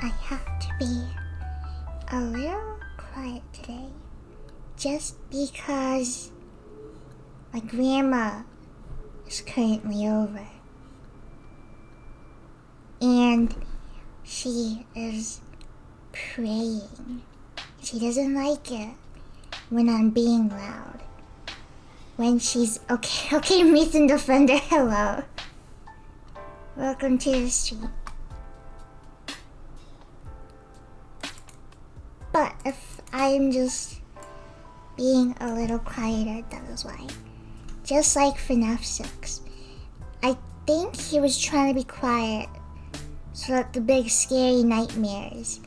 I have to be a little quiet today. Just because my grandma is currently over. And she is praying. She doesn't like it when I'm being loud. When she's... Okay, Ethan Defender, hello. Welcome to the stream. But if I'm just being a little quieter, that is why. Just like FNAF 6. I think he was trying to be quiet so that the big scary nightmares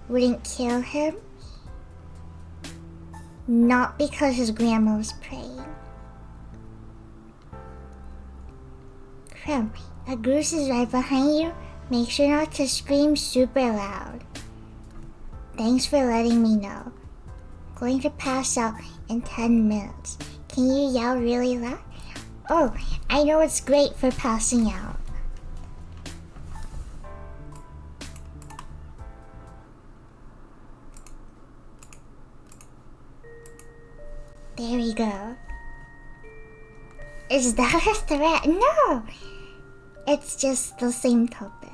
wouldn't kill him. Not because his grandma was praying. Crumb, a goose is right behind you. Make sure not to scream super loud. Thanks for letting me know. Going to pass out in 10 minutes. Can you yell really loud? Oh, I know it's great for passing out. There we go. Is that a threat? No! It's just the same topic.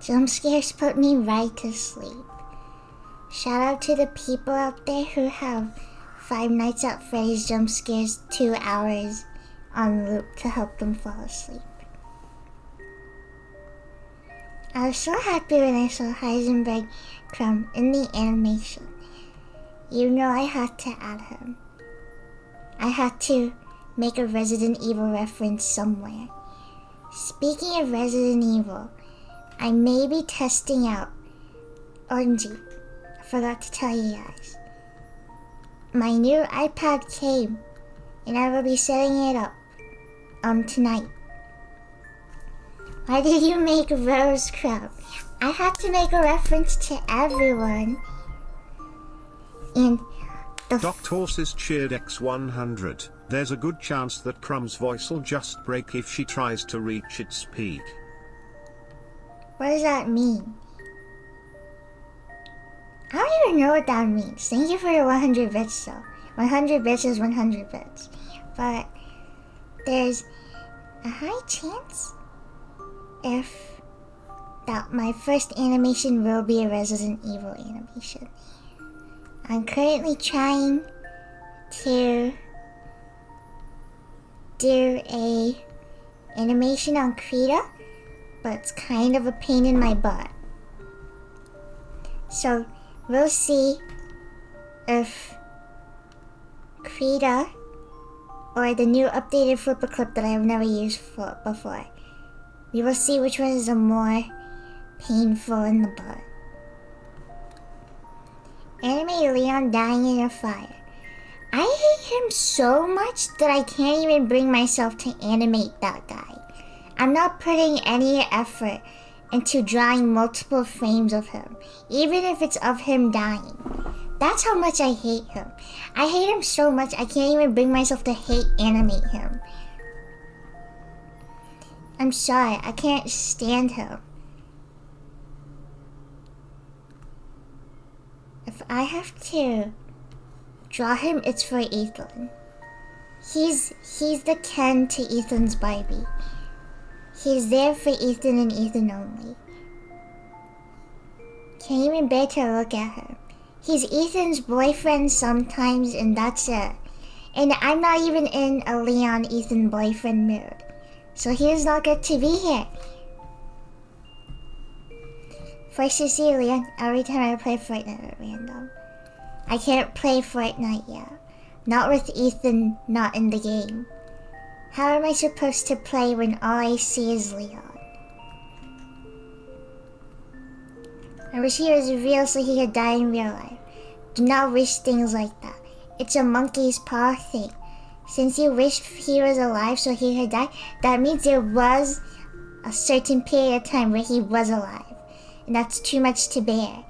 Jump scares put me right to sleep. Shout out to the people out there who have Five Nights at Freddy's jump scares 2 hours on loop to help them fall asleep. I was so happy when I saw Heisenberg Crumb in the animation. You know I had to add him. I had to make a Resident Evil reference somewhere. Speaking of Resident Evil, I may be testing out Orangey. I forgot to tell you guys. My new iPad came and I will be setting it up tonight. Why did you make Rose Crumb? I had to make a reference to everyone. And Doc Horses cheered X100. There's a good chance that Crumb's voice will just break if she tries to reach its peak. What does that mean? I don't even know what that means. Thank you for the 100 bits though. 100 bits is 100 bits. But there's a high chance if that my first animation will be a Resident Evil animation. I'm currently trying to do a animation on Krita, but it's kind of a pain in my butt. So we'll see if Krita or the new updated Flipper Clip that I've never used before. We will see which one is the more painful in the butt. Anime Leon dying in a fire. I hate him so much that I can't even bring myself to animate that guy. I'm not putting any effort into drawing multiple frames of him, even if it's of him dying. That's how much I hate him. I hate him so much I can't even bring myself to hate animate him. I'm sorry, I can't stand him. If I have to draw him, it's for Ethan. He's the Ken to Ethan's Barbie. He's there for Ethan and Ethan only. Can't even bear to look at him. He's Ethan's boyfriend sometimes and that's it. And I'm not even in a Leon Ethan boyfriend mood. So he does not get to be here. First to see Leon every time I play Fortnite at random. I can't play Fortnite yet. Not with Ethan not in the game. How am I supposed to play when all I see is Leon? I wish he was real so he could die in real life. Do not wish things like that. It's a monkey's paw thing. Since you wished he was alive so he could die, that means there was a certain period of time where he was alive. And that's too much to bear.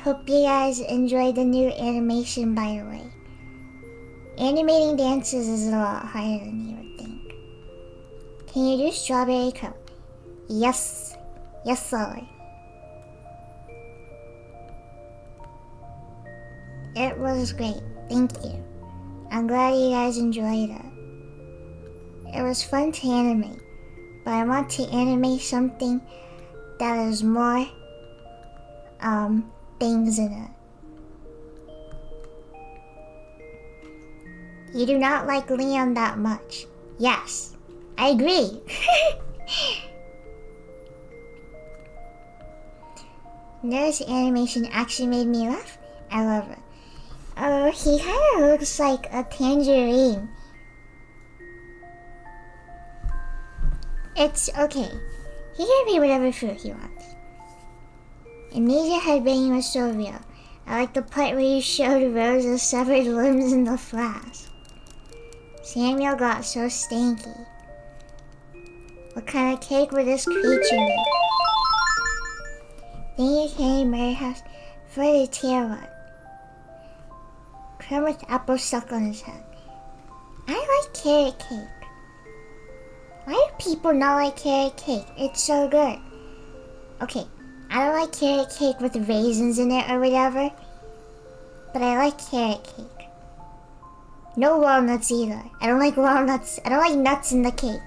Hope you guys enjoyed the new animation, by the way. Animating dances is a lot harder than you would think. Can you do Strawberry Crumb? Yes. Yes, sir. It was great. Thank you. I'm glad you guys enjoyed it. It was fun to animate, but I want to animate something that has more things in it. You do not like Leon that much. Yes, I agree. This animation actually made me laugh. I love it. Oh, he kind of looks like a tangerine. It's okay. He can be whatever fruit he wants. Amnesia headbanging was so real. I like the part where you showed Rose's severed limbs in the flash. Samuel got so stanky. What kind of cake would this creature be? Then you came to Murray House for the tier one. Crumb with apple stuck on his head. I like carrot cake. Why do people not like carrot cake? It's so good. Okay, I don't like carrot cake with raisins in it or whatever, but I like carrot cake. No walnuts either. I don't like walnuts. I don't like nuts in the cake.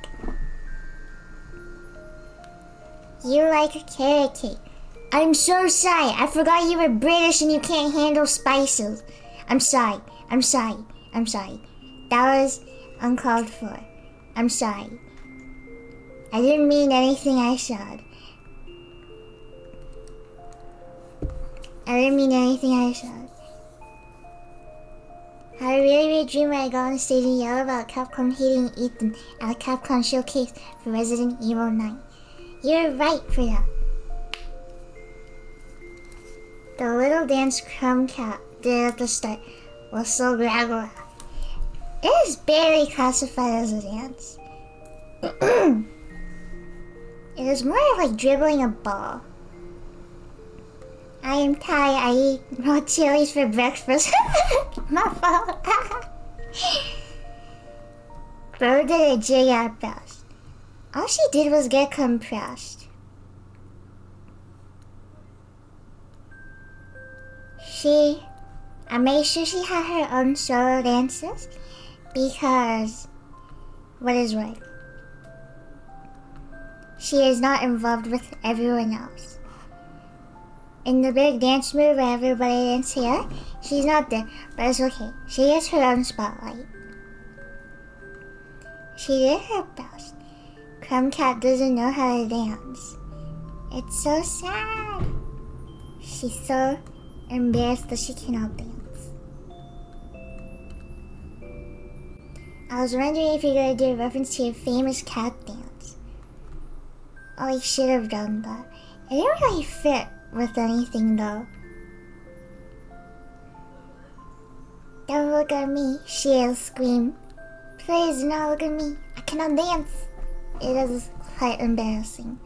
You like carrot cake. I'm so sorry. I forgot you were British and you can't handle spices. I'm sorry. I'm sorry. I'm sorry. That was uncalled for. I'm sorry. I didn't mean anything I said. I didn't mean anything I said. I had a really weird dream where I got on stage and yelled about Capcom hating Ethan at a Capcom showcase for Resident Evil 9. You're right for that. The little dance Crumb Cat did at the start was so gradual. It is barely classified as a dance. It is more like dribbling a ball. I am tired. I eat raw chilies for breakfast. My fault. Bro did a jig at best. All she did was get compressed. I made sure she had her own solo dances because what is right? She is not involved with everyone else. In the big dance move where everybody dances here, she's not there, but it's okay. She gets her own spotlight. She did her best. Crumb Cat doesn't know how to dance. It's so sad. She's so embarrassed that she cannot dance. I was wondering if you're gonna do a reference to your famous cat dance. Oh, I should have done that. It didn't really fit with anything though. Don't look at me, she'll scream. Please do not look at me. I cannot dance. It is quite embarrassing.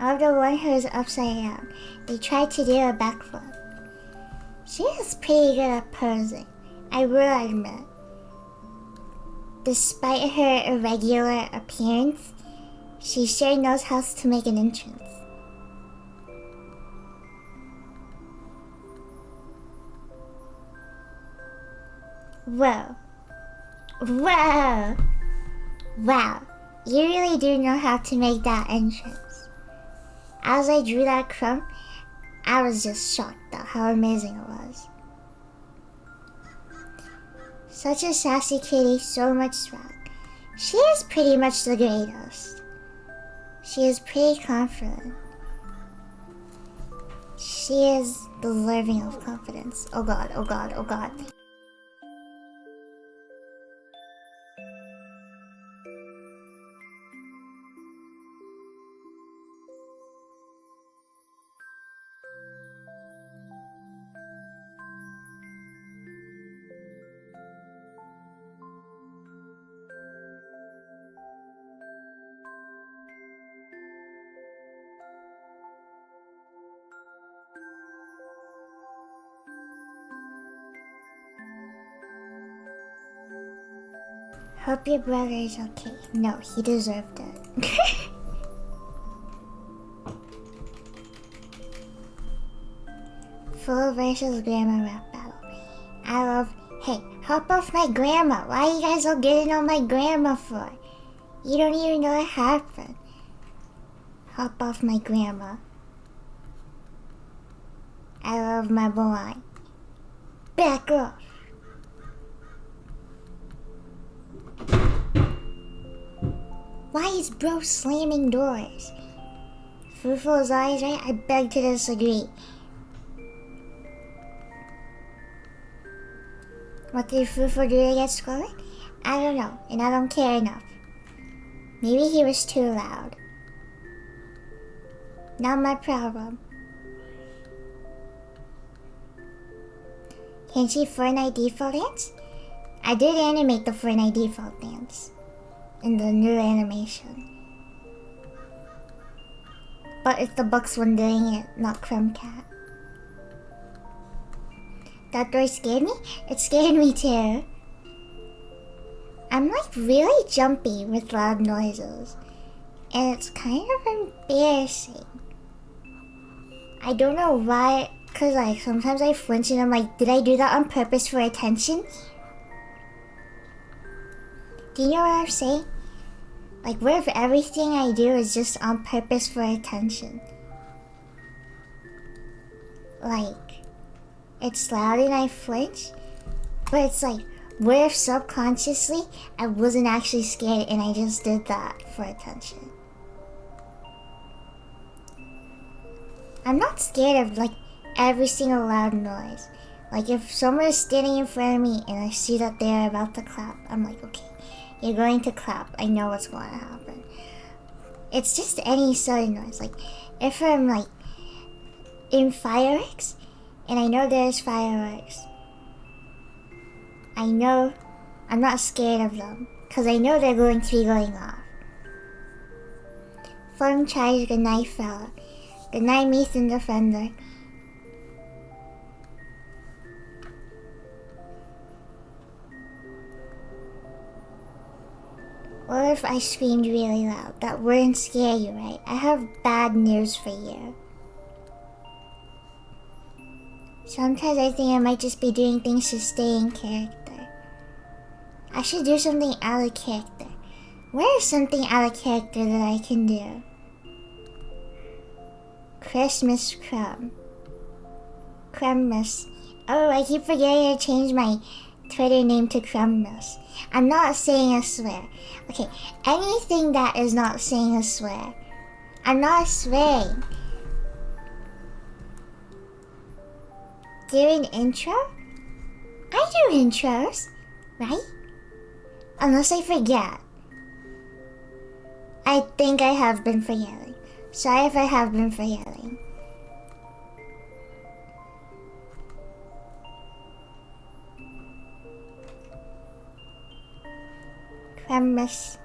Of the one who is upside down, they tried to do a backflip. She is pretty good at posing, I will admit. Despite her irregular appearance, she sure knows how to make an entrance. Whoa. Whoa! Wow, you really do know how to make that entrance. As I drew that crumb, I was just shocked at how amazing it was. Such a sassy kitty, so much swag. She is pretty much the greatest. She is pretty confident. She is deserving of confidence. Oh god, oh god, oh god. Hope your brother is okay. No, he deserved it. Full versus grandma rap battle. I love... Hey, hop off my grandma. Why are you guys all getting on my grandma for? You don't even know what happened. Hop off my grandma. I love my boy. Back off. Why is bro slamming doors? Fufu is always right? I beg to disagree. What did Fufu do to get scolded? I don't know, and I don't care enough. Maybe he was too loud. Not my problem. Can she Fortnite default dance? I did animate the Fortnite default dance in the new animation. But it's the Bucks one doing it, not Krumcat. That door scared me? It scared me too. I'm like really jumpy with loud noises. And it's kind of embarrassing. I don't know why, cause like sometimes I flinch and I'm like, did I do that on purpose for attention? Do you know what I'm saying? Like, what if everything I do is just on purpose for attention? Like, it's loud and I flinch, but it's like, what if subconsciously I wasn't actually scared and I just did that for attention? I'm not scared of like every single loud noise. Like if someone is standing in front of me and I see that they're about to clap, I'm like, okay, you're going to clap. I know what's going to happen. It's just any sudden noise. Like if I'm like in fireworks and I know there's fireworks, I know I'm not scared of them because I know they're going to be going off. Fun charge, good night, fella. Good night, Methan Defender. What if I screamed really loud? That wouldn't scare you, right? I have bad news for you. Sometimes I think I might just be doing things to stay in character. I should do something out of character. Where is something out of character that I can do? Christmas crumb. Crumbmas. Oh, I keep forgetting to change my Twitter name to Crumbmas. I'm not saying a swear. Okay, anything that is not saying a swear. I'm not swearing. Do an intro? I do intros, right? Unless I forget. I think I have been forgetting. Sorry if I have been forgetting. Premise.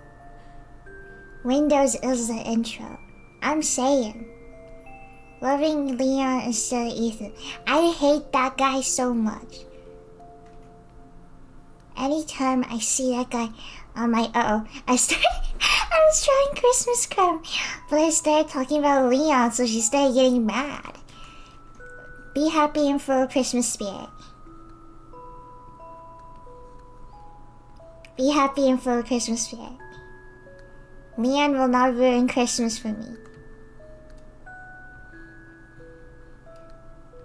Windows is the intro. I'm saying. Loving Leon instead of Ethan. I hate that guy so much. Anytime I see that guy on my... I was trying Christmas Crumb, but I started talking about Leon, so she started getting mad. Be happy and full of Christmas spirit. Be happy and full of Christmas spirit. Leon will not ruin Christmas for me.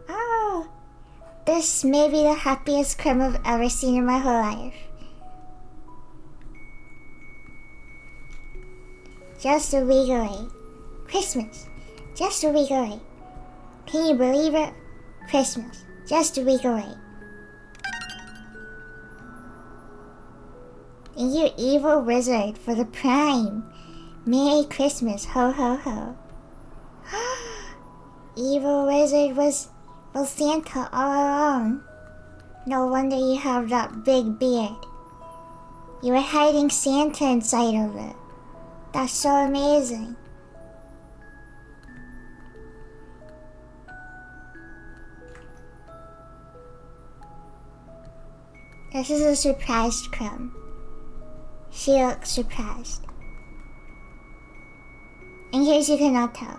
Oh, this may be the happiest crumb I've ever seen in my whole life. Just a week away. Christmas. Just a week away. Can you believe it? Christmas. Just a week away. Thank you, Evil Wizard, for the Prime. Merry Christmas. Ho ho ho. Evil Wizard was Santa all along. No wonder you have that big beard. You were hiding Santa inside of it. That's so amazing. This is a surprise crumb. She looks surprised. In case you cannot tell,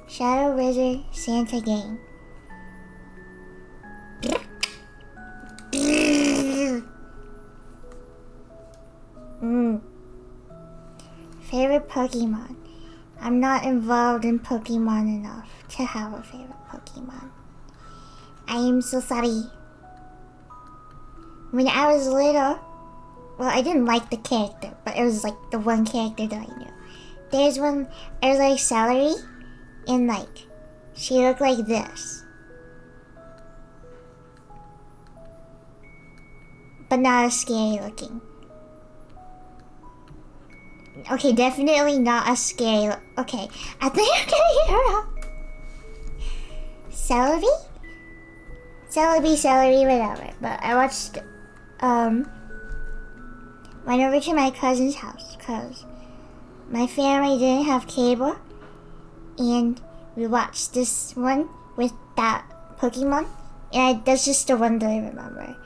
Shadow Wizard Santa game. Favorite Pokemon. I'm not involved in Pokemon enough to have a favorite Pokemon. I am so sorry. When I was little, well, I didn't like the character, but it was like the one character that I knew. There's like Celery, and like, she looked like this. But not as scary looking. Okay, definitely not as scary. Okay, I think I'm getting her out. Celery, whatever. But I watched, went over to my cousin's house, cause my family didn't have cable, and we watched this one with that Pokemon, and that's just the one that I remember.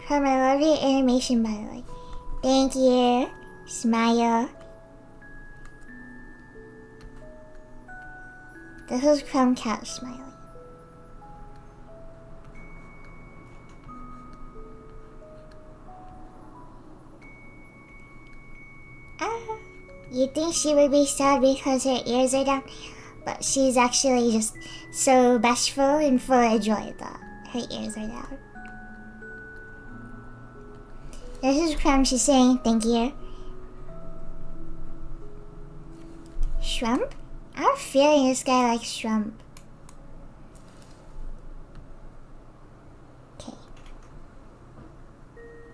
Crumb, I love your animation, by the way. Thank you. Smile. This is Crumb Cat smiling. You think she would be sad because her ears are down, but she's actually just so bashful and full of joy that her ears are down. This is Crumb, she's saying thank you. Shrimp? I have a feeling this guy likes shrimp. Okay.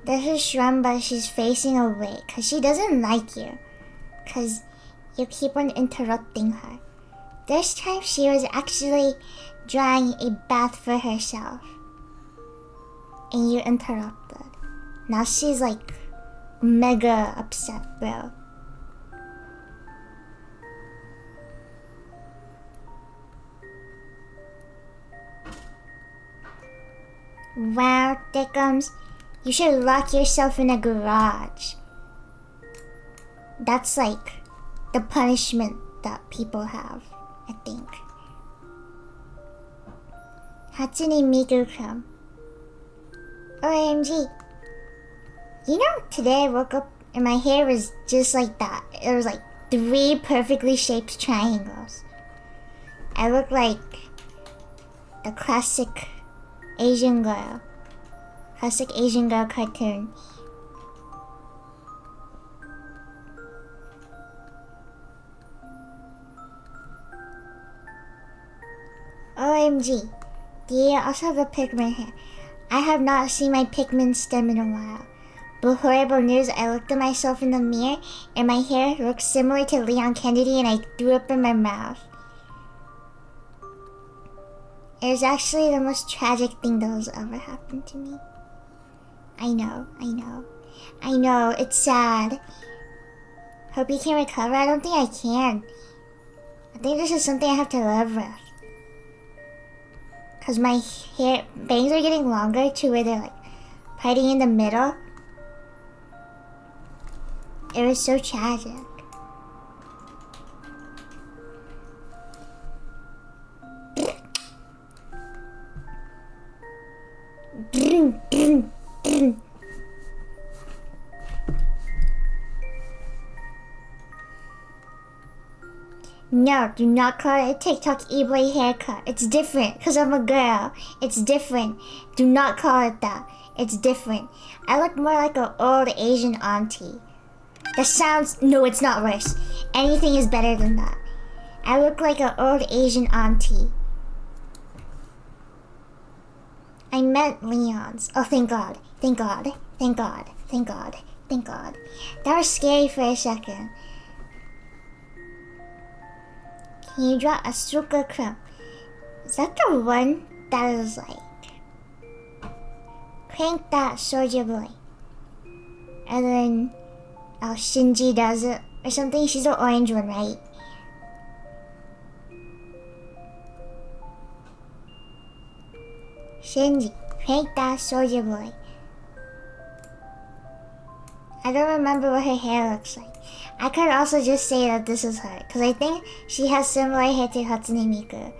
This is Shrimp, but she's facing away because she doesn't like you. Because you keep on interrupting her. This time she was actually drawing a bath for herself. And you interrupted. Now she's like mega upset, bro. Wow, Dickums. You should lock yourself in a garage. That's like the punishment that people have, I think. Hatsune Miku Crumb. OMG. You know, today I woke up and my hair was just like that. It was like 3 perfectly shaped triangles. I look like the classic Asian girl. Classic Asian girl cartoon. OMG. Do you also have a Pikmin hair? I have not seen my Pikmin stem in a while. But horrible news, I looked at myself in the mirror and my hair looks similar to Leon Kennedy and I threw up in my mouth. It was actually the most tragic thing that has ever happened to me. I know, it's sad. Hope you can recover. I don't think I can. I think this is something I have to live with. Cause my hair bangs are getting longer to where they're like parting in the middle. It was so tragic. No, do not call it a TikTok e-boy haircut. It's different, because I'm a girl. It's different. Do not call it that. It's different. I look more like an old Asian auntie. That sounds... No, it's not worse. Anything is better than that. I look like an old Asian auntie. I meant Leon's. Oh, thank God. Thank God. Thank God. Thank God. Thank God. That was scary for a second. Can you draw Asuka Crumb? Is that the one that is like... Crank that, Soldier Boy. And then... Oh, Shinji does it. Or something. She's the orange one, right? Shinji, prank that Soldier Boy. I don't remember what her hair looks like. I could also just say that this is her, because I think she has similar hair to Hatsune Miku.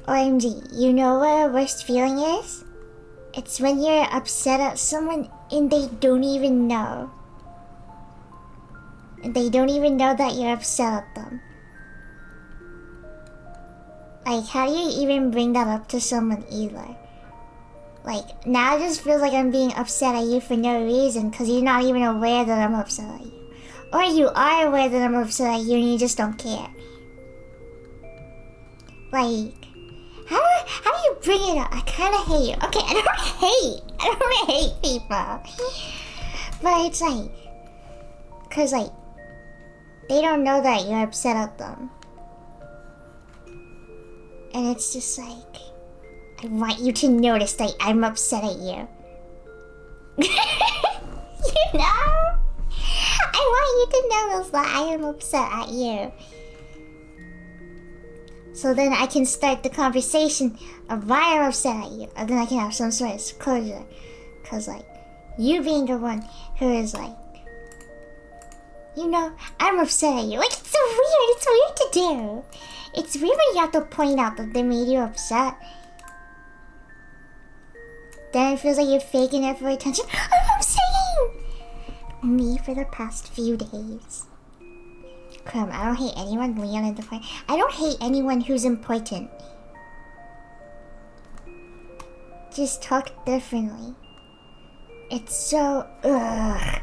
OMG, you know what a worst feeling is? It's when you're upset at someone and they don't even know. They don't even know that you're upset at them. Like, how do you even bring that up to someone either? Like, now it just feels like I'm being upset at you for no reason because you're not even aware that I'm upset at you. Or you are aware that I'm upset at you and you just don't care. Like, how do you bring it up? I kind of hate you. Okay, I don't hate people. But it's like, because like, they don't know that you're upset at them. And it's just like, I want you to notice that I'm upset at you. You know? I want you to notice that I am upset at you. So then I can start the conversation of why I'm upset at you. And then I can have some sort of closure. Because like, you being the one who is like, you know, I'm upset at you. Like, it's so weird. It's weird to do. It's weird when you have to point out that they made you upset. Then it feels like you're faking it for attention. I'm saying me for the past few days. Crumb, I don't hate anyone. Leon in the point. I don't hate anyone who's important. Just talk differently. It's so ugh.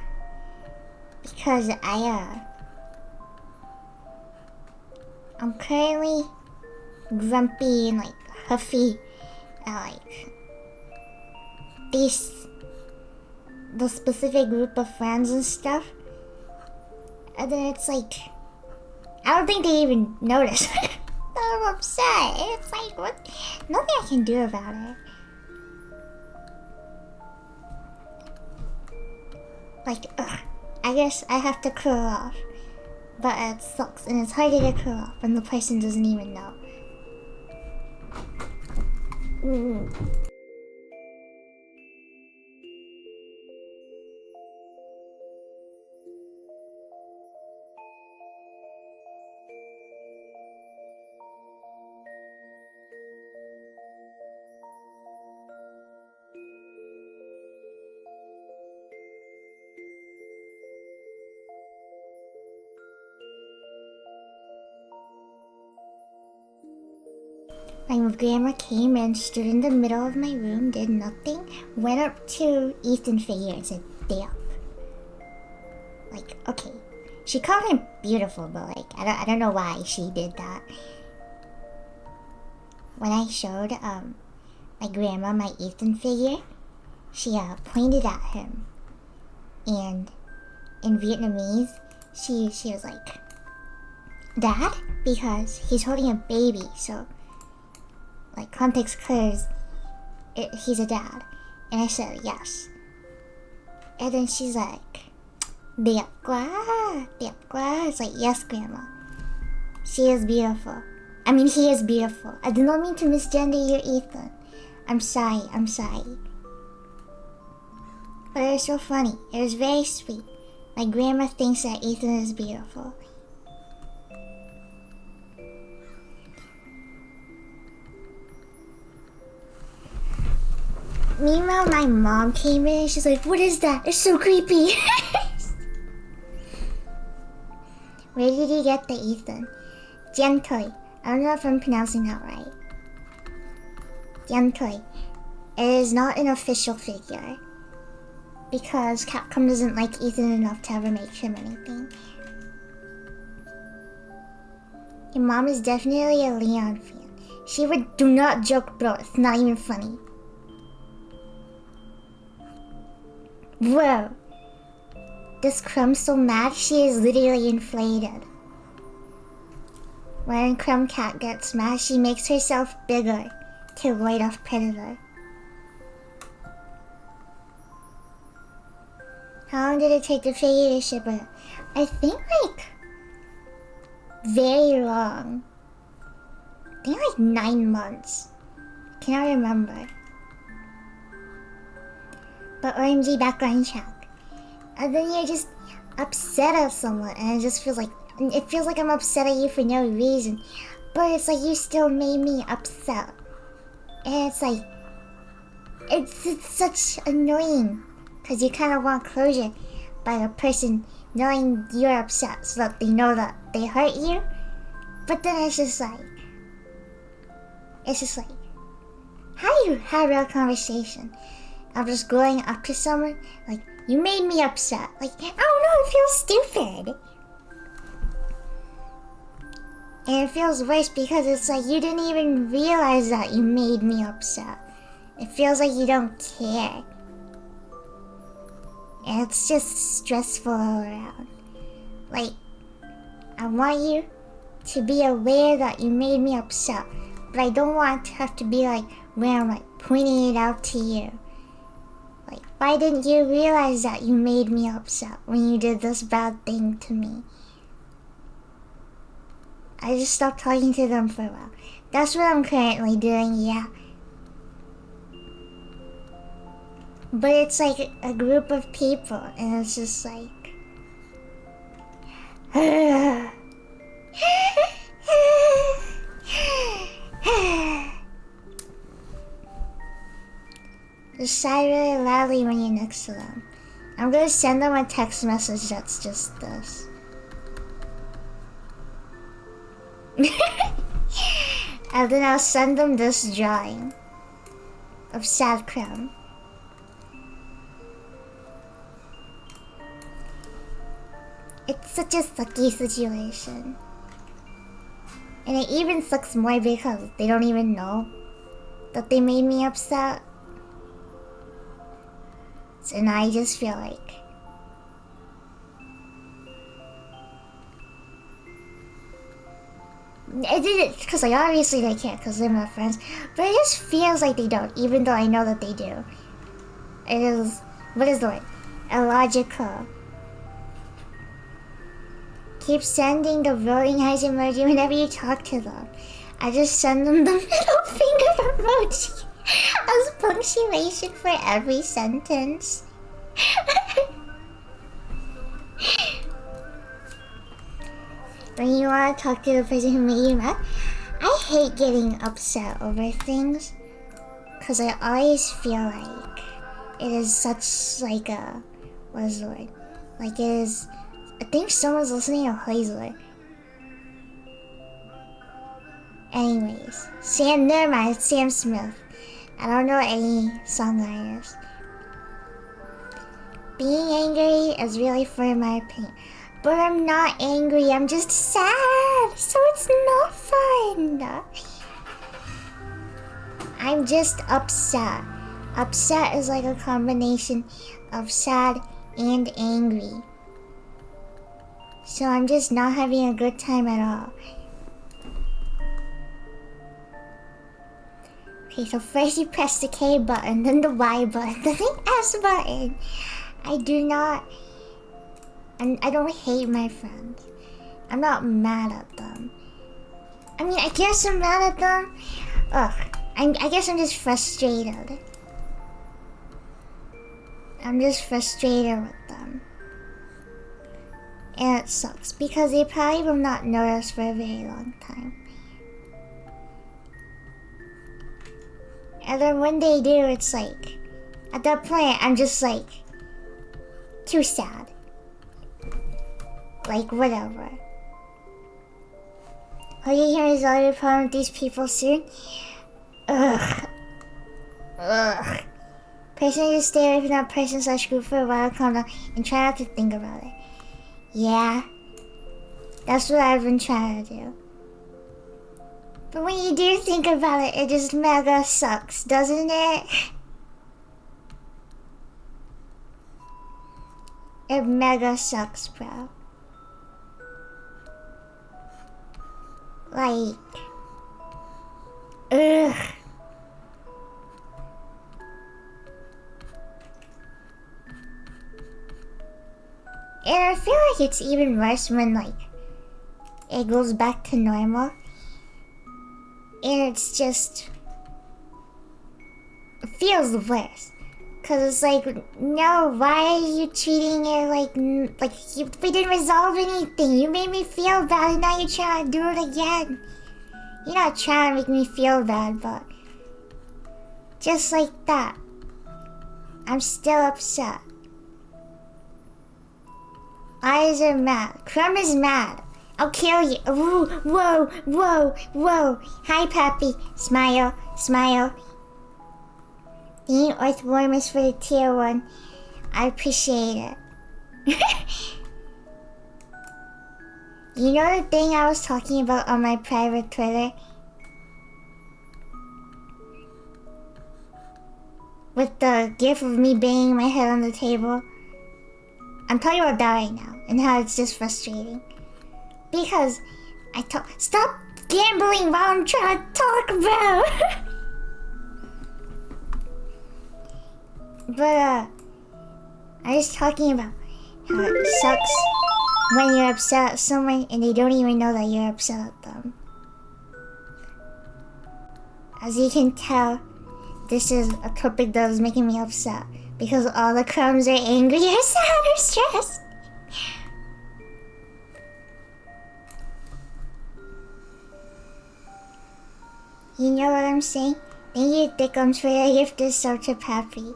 Because I'm currently grumpy and like huffy at like the specific group of friends and stuff. And then it's like, I don't think they even notice that I'm upset. It's like, what? Nothing I can do about it. Like, ugh, I guess I have to curl off. But it sucks, and it's harder to curl off when the person doesn't even know. My grandma came and stood in the middle of my room, did nothing, went up to Ethan figure and said, "Stay up." Like, okay. She called him beautiful, but like, I don't know why she did that. When I showed my grandma my Ethan figure, she pointed at him. And in Vietnamese, she was like, "Dad?" Because he's holding a baby, so like context clues, he's a dad. And I said yes. And then she's like, "Đẹp quá, đẹp quá." It's like, yes, grandma. She is beautiful. I mean, he is beautiful. I did not mean to misgender your Ethan. I'm sorry. But it was so funny. It was very sweet. My grandma thinks that Ethan is beautiful. Meanwhile, my mom came in and she's like, "What is that? It's so creepy." Where did you get the Ethan? Gentoi. I don't know if I'm pronouncing that right. Gentoi. It is not an official figure. Because Capcom doesn't like Ethan enough to ever make him anything. Your mom is definitely a Leon fan. She would do not joke, bro. It's not even funny. Whoa. This Crumb so mad she is literally inflated. When Crumb Cat gets mad, she makes herself bigger to ward off Predator. How long did it take the figure to ship it? I think like very long. I think like 9 months. Cannot remember. But OMG background track. And then you're just upset at someone, and it just feels like I'm upset at you for no reason. But it's like you still made me upset. And it's like it's such annoying, because you kind of want closure by a person knowing you're upset so that they know that they hurt you. But then it's just like how do you have a real conversation of just going up to someone like, you made me upset? Like, I don't know, it feels stupid. And it feels worse because it's like you didn't even realize that you made me upset. It feels like you don't care. And it's just stressful all around. Like, I want you to be aware that you made me upset, but I don't want to have to be like, where I'm like pointing it out to you. Like, why didn't you realize that you made me upset when you did this bad thing to me? I just stopped talking to them for a while. That's what I'm currently doing, yeah. But it's like a group of people, and it's just like... Just sigh really loudly when you're next to them. I'm gonna send them a text message that's just this. And then I'll send them this drawing of Sad Crown. It's such a sucky situation. And it even sucks more because they don't even know that they made me upset. So now I just feel like I did it because like obviously they can't because they're my friends, but it just feels like they don't, even though I know that they do. It is, what is the word? Illogical. Keep sending the rolling eyes emoji whenever you talk to them. I just send them the middle finger emoji as punctuation for every sentence. When you want to talk to the person who made you mad, I hate getting upset over things, because I always feel like it is such like a, what is the word? Like it is, I think someone's listening to Hazler. Anyways, never mind, it's Sam Smith. I don't know any songwriters. Being angry is really for my opinion. But I'm not angry, I'm just sad, so it's not fun. I'm just upset. Upset is like a combination of sad and angry. So I'm just not having a good time at all. Okay, so first you press the K button, then the Y button, then the S button. I don't hate my friends. I'm not mad at them. I mean, I guess I'm mad at them. I guess I'm just frustrated. I'm just frustrated with them. And it sucks because they probably will not notice for a very long time. And then when they do, it's like, at that point, I'm just like, too sad. Like, whatever. Will you hear his other problem with these people soon? Ugh. Personally, just stay away from that person/group for a while, calm down, and try not to think about it. Yeah. That's what I've been trying to do. But when you do think about it, it just mega sucks, doesn't it? It mega sucks, bro. Like, ugh. And I feel like it's even worse when like it goes back to normal. And it's just feels worse. Cause it's like, no, why are you treating it like we didn't resolve anything? You made me feel bad and now you're trying to do it again. You're not trying to make me feel bad, but just like that, I'm still upset. Eyes are mad. Crumb is mad. I'll kill you. Ooh, whoa, whoa, whoa. Hi, Pappy. Smile, smile. Thank you, Earthwormers, for the tier 1. I appreciate it. You know the thing I was talking about on my private Twitter? With the gif of me banging my head on the table? I'm talking about that right now, and how it's just frustrating. Because stop gambling while I'm trying to talk about. But I was talking about how it sucks when you're upset at someone and they don't even know that you're upset at them. As you can tell, this is a topic that is making me upset because all the crumbs are angry or sad or stressed. You know what I'm saying? Thank you, Thickums, for your gift is such a Pappy.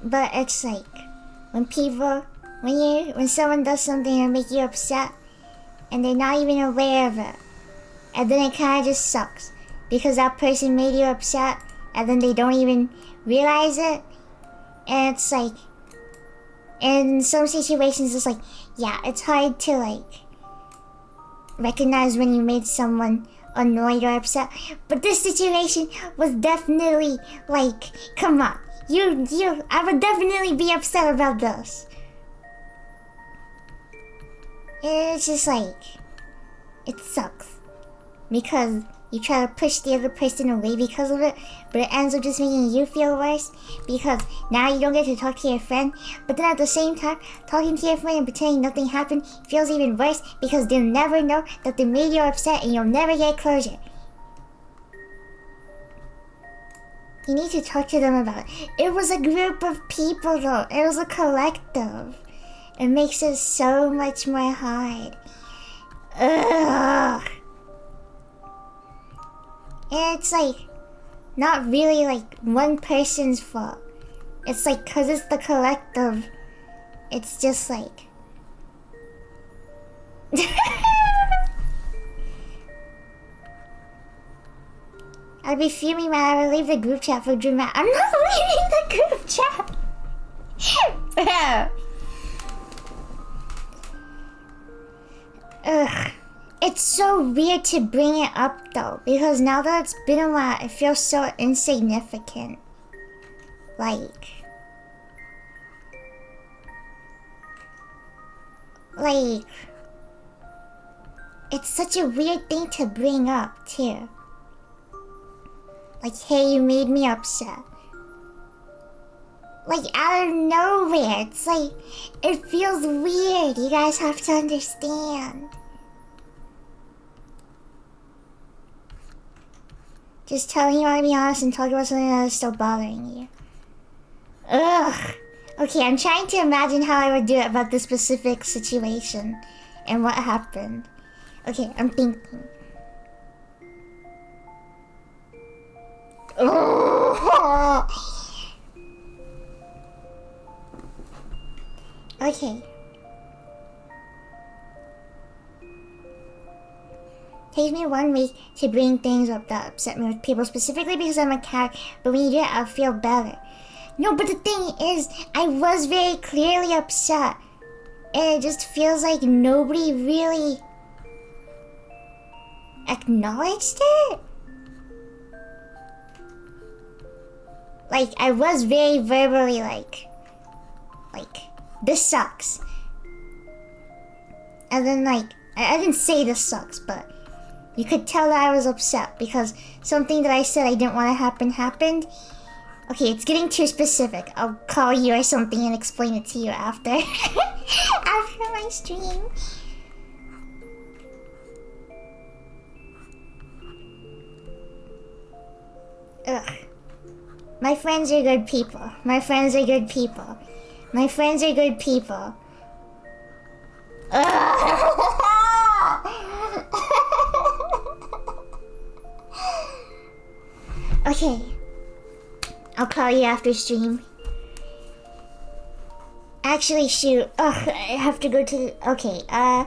But it's like, when someone does something that make you upset, and they're not even aware of it, and then it kind of just sucks, because that person made you upset, and then they don't even realize it, and it's like, in some situations it's like, yeah, it's hard to like, recognize when you made someone annoyed or upset, but this situation was definitely like, come on. I would definitely be upset about this. It's just like, it sucks. Because you try to push the other person away because of it, but it ends up just making you feel worse because now you don't get to talk to your friend, but then at the same time, talking to your friend and pretending nothing happened feels even worse because they'll never know that they made you upset and you'll never get closure. You need to talk to them about it. It was a group of people though. It was a collective. It makes it so much more hard. Ugh. And it's like, not really like one person's fault. It's like, cause it's the collective. It's just like... I'd be fuming, man. I would leave the group chat for dramatic. I'm not leaving the group chat. Ugh. It's so weird to bring it up though, because now that it's been a while, it feels so insignificant. Like, it's such a weird thing to bring up too. Like, hey, you made me upset. Like, out of nowhere. It's like, it feels weird. You guys have to understand. Just telling you how to be honest and talking about something that is still bothering you. Ugh. Okay, I'm trying to imagine how I would do it about this specific situation and what happened. Okay, I'm thinking. Okay. Takes me 1 week to bring things up that upset me with people, specifically because I'm a cat, but when you do it, I'll feel better. No, but the thing is, I was very clearly upset, and it just feels like nobody really acknowledged it. Like, I was very verbally like, this sucks. And then like, I didn't say this sucks, but you could tell that I was upset because something that I said I didn't want to happen happened. Okay, it's getting too specific. I'll call you or something and explain it to you after. After my stream. My friends are good people. My friends are good people. My friends are good people. Okay. I'll call you after stream. Actually, shoot. Ugh, I have to go to... Okay, I'll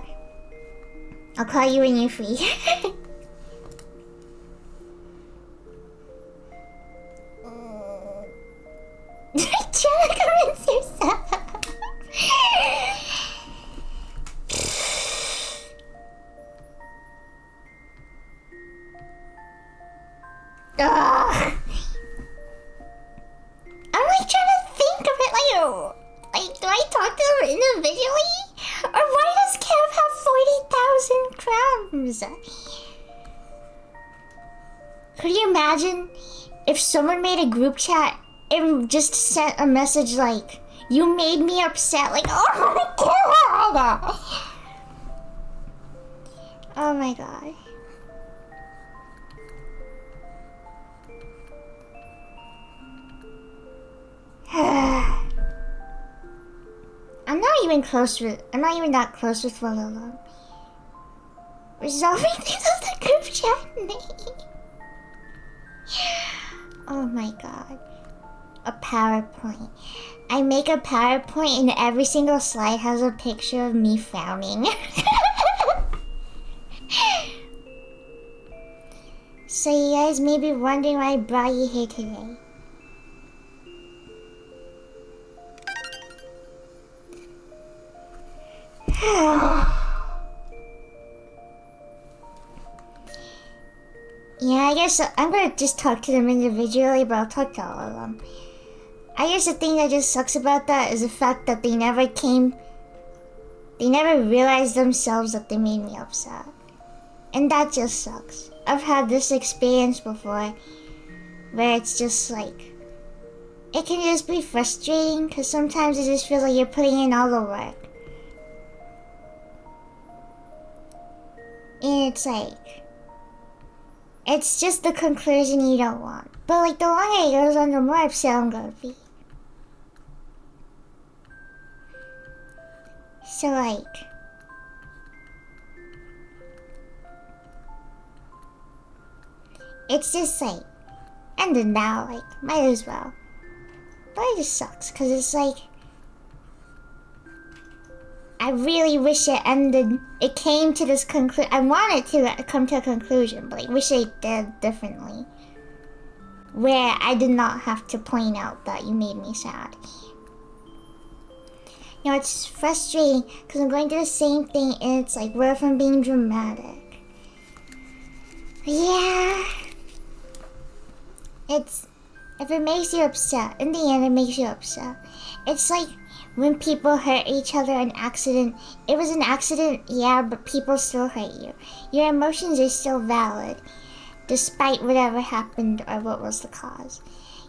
call you when you're free. Try to convince yourself. Ugh. I'm like trying to think of it like do I talk to them individually? Or why does Kev have 40,000 crumbs? Could you imagine if someone made a group chat and just sent a message like, you made me upset, like, oh my god! Oh my god. I'm not even that close with Wallola. Resolving things with the group chat name. Oh my god. A PowerPoint. I make a PowerPoint and every single slide has a picture of me frowning. So you guys may be wondering why I brought you here today. Yeah, I guess I'm gonna just talk to them individually, but I'll talk to all of them. I guess the thing that just sucks about that is the fact that they never realized themselves that they made me upset. And that just sucks. I've had this experience before where it's just like, it can just be frustrating because sometimes it just feels like you're putting in all the work. And it's like, it's just the conclusion you don't want. But like the longer it goes on, the more upset I'm gonna be. So like, it's just like, ended now, like, might as well. But it just sucks, cause it's like, I really wish it ended, it came to this conclusion. I want it to come to a conclusion, but I wish it did differently. Where I did not have to point out that you made me sad. You know, it's frustrating because I'm going through the same thing and it's like, what if I'm being dramatic? Yeah. If it makes you upset, in the end it makes you upset. It's like when people hurt each other in an accident. It was an accident, yeah, but people still hurt you. Your emotions are still valid, despite whatever happened or what was the cause.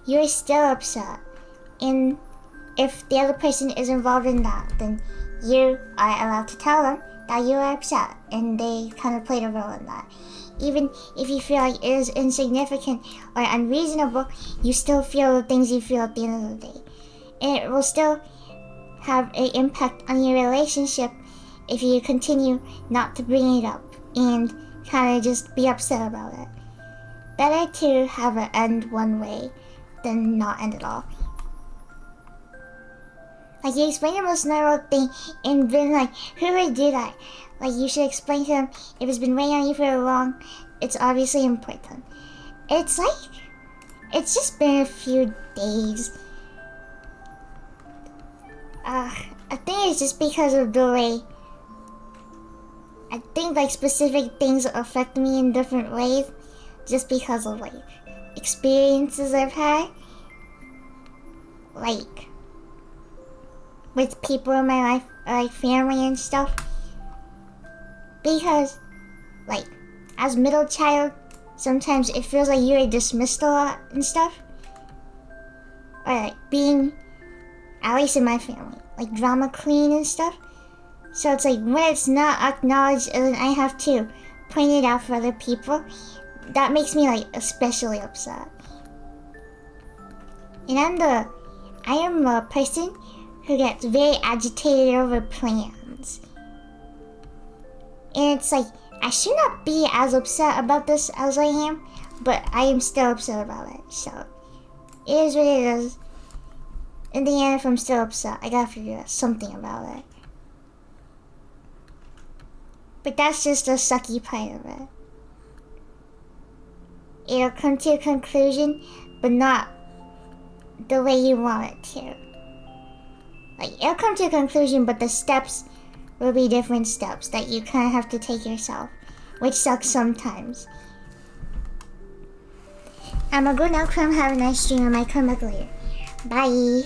You're still upset. And if the other person is involved in that, then you are allowed to tell them that you are upset, and they kind of played a role in that. Even if you feel like it is insignificant or unreasonable, you still feel the things you feel at the end of the day. And it will still have an impact on your relationship if you continue not to bring it up and kind of just be upset about it. Better to have it end one way than not end at all. Like, you explain the most normal thing and been like, who would do that? Like, you should explain to them, if it's been weighing on you for long, it's obviously important. It's like, it's just been a few days. I think it's just because of the way, I think like specific things affect me in different ways, just because of like experiences I've had. Like, with people in my life, like family and stuff. Because, like, as middle child, sometimes it feels like you're dismissed a lot and stuff. Or like being, at least in my family, like drama queen and stuff. So it's like when it's not acknowledged and I have to point it out for other people, that makes me like especially upset. And I am a person who gets very agitated over plans. And it's like, I should not be as upset about this as I am, but I am still upset about it. So, it is what it is. In the end, if I'm still upset, I gotta figure out something about it. But that's just the sucky part of it. It'll come to a conclusion, but not the way you want it to. Like, it'll come to a conclusion, but the steps will be different steps that you kind of have to take yourself, which sucks sometimes. I'm gonna go now, Crumb. Have a nice dream. I might come back later. Bye.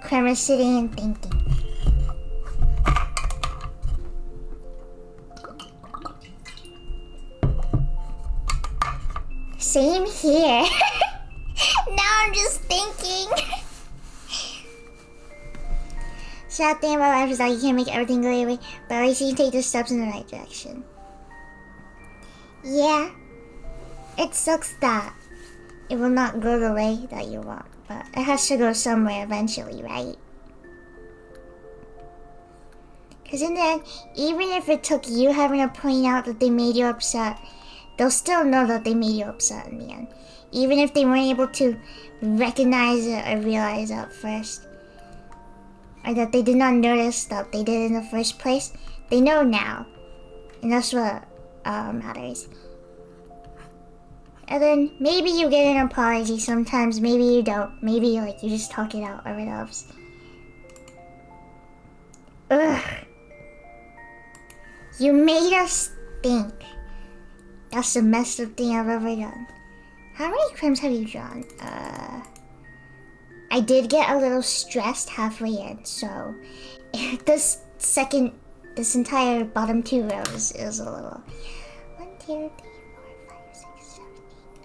Crumb is sitting and thinking. Same here. Now I'm just thinking. Sad thing about life is that you can't make everything go your way, but at least you can take the steps in the right direction. Yeah, it sucks that it will not go the way that you want, but it has to go somewhere eventually, right? Because in the end, even if it took you having to point out that they made you upset, they'll still know that they made you upset in the end. Even if they weren't able to recognize it or realize it at first. Or that they did not notice that they did in the first place. They know now. And that's what matters. And then maybe you get an apology sometimes. Maybe you don't. Maybe you just talk it out or whatever else. Ugh. You made us think. That's the messed up thing I've ever done. How many crimes have you drawn? I did get a little stressed halfway in, so this entire bottom two rows is a little. 1, 2, 3, 4, 5, 6, 7,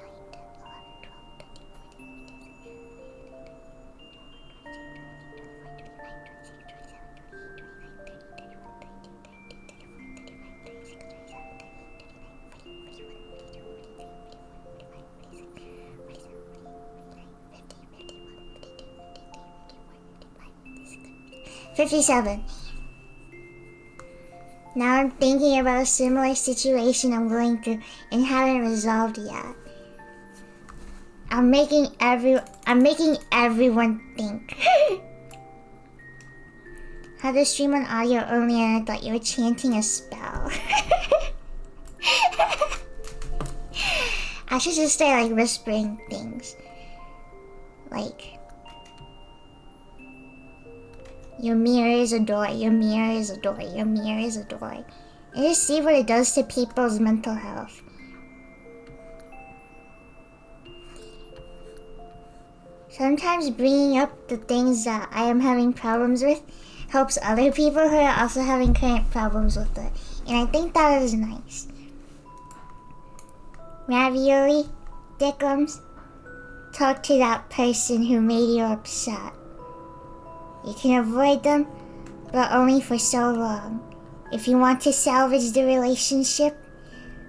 8, 9, 10, 57. Now I'm thinking about a similar situation I'm going through and haven't resolved yet. I'm making everyone think. Had to stream on audio only and I thought you were chanting a spell. I should just start whispering things. Your mirror is a door, your mirror is a door, your mirror is a door. And just see what it does to people's mental health. Sometimes bringing up the things that I am having problems with helps other people who are also having current problems with it. And I think that is nice. Ravioli, Dickums, talk to that person who made you upset. You can avoid them, but only for so long. If you want to salvage the relationship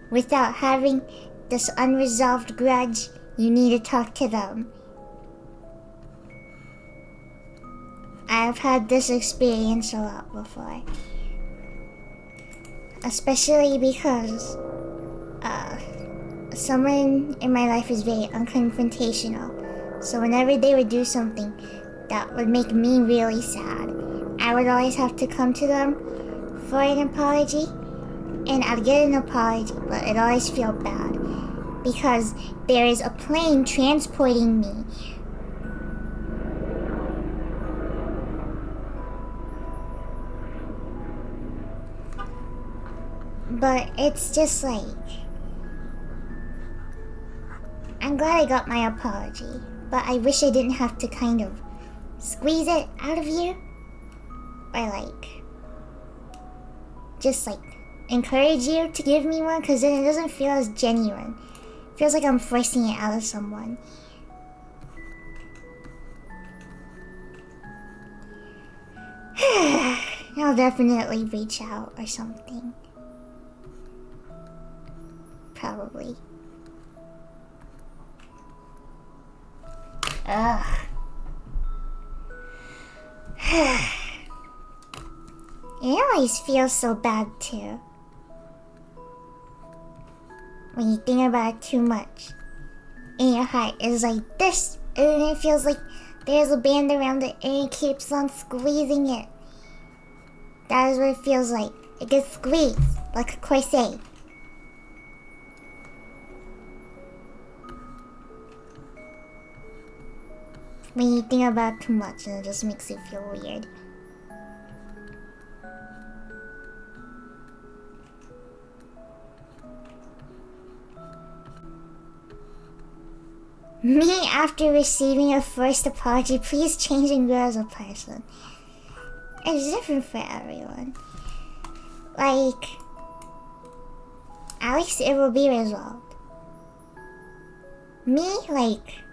without having this unresolved grudge, you need to talk to them. I've had this experience a lot before. Especially because someone in my life is very unconfrontational. So whenever they would do something that would make me really sad, I would always have to come to them for an apology, and I'd get an apology, but it always felt bad because there is a plane transporting me but it's just I'm glad I got my apology, but I wish I didn't have to kind of squeeze it out of you, or just encourage you to give me one, because then it doesn't feel as genuine. It feels like I'm forcing it out of someone. I'll definitely reach out or something. Probably. Ugh. It always feels so bad too. When you think about it too much. And your heart is like this. And then it feels like there's a band around it and it keeps on squeezing it. That is what it feels like. It gets squeezed like a corset. When you think about it too much, and it just makes you feel weird. Me after receiving a first apology, please change and grow as a person. It's different for everyone. Like, at least it will be resolved. Me, like,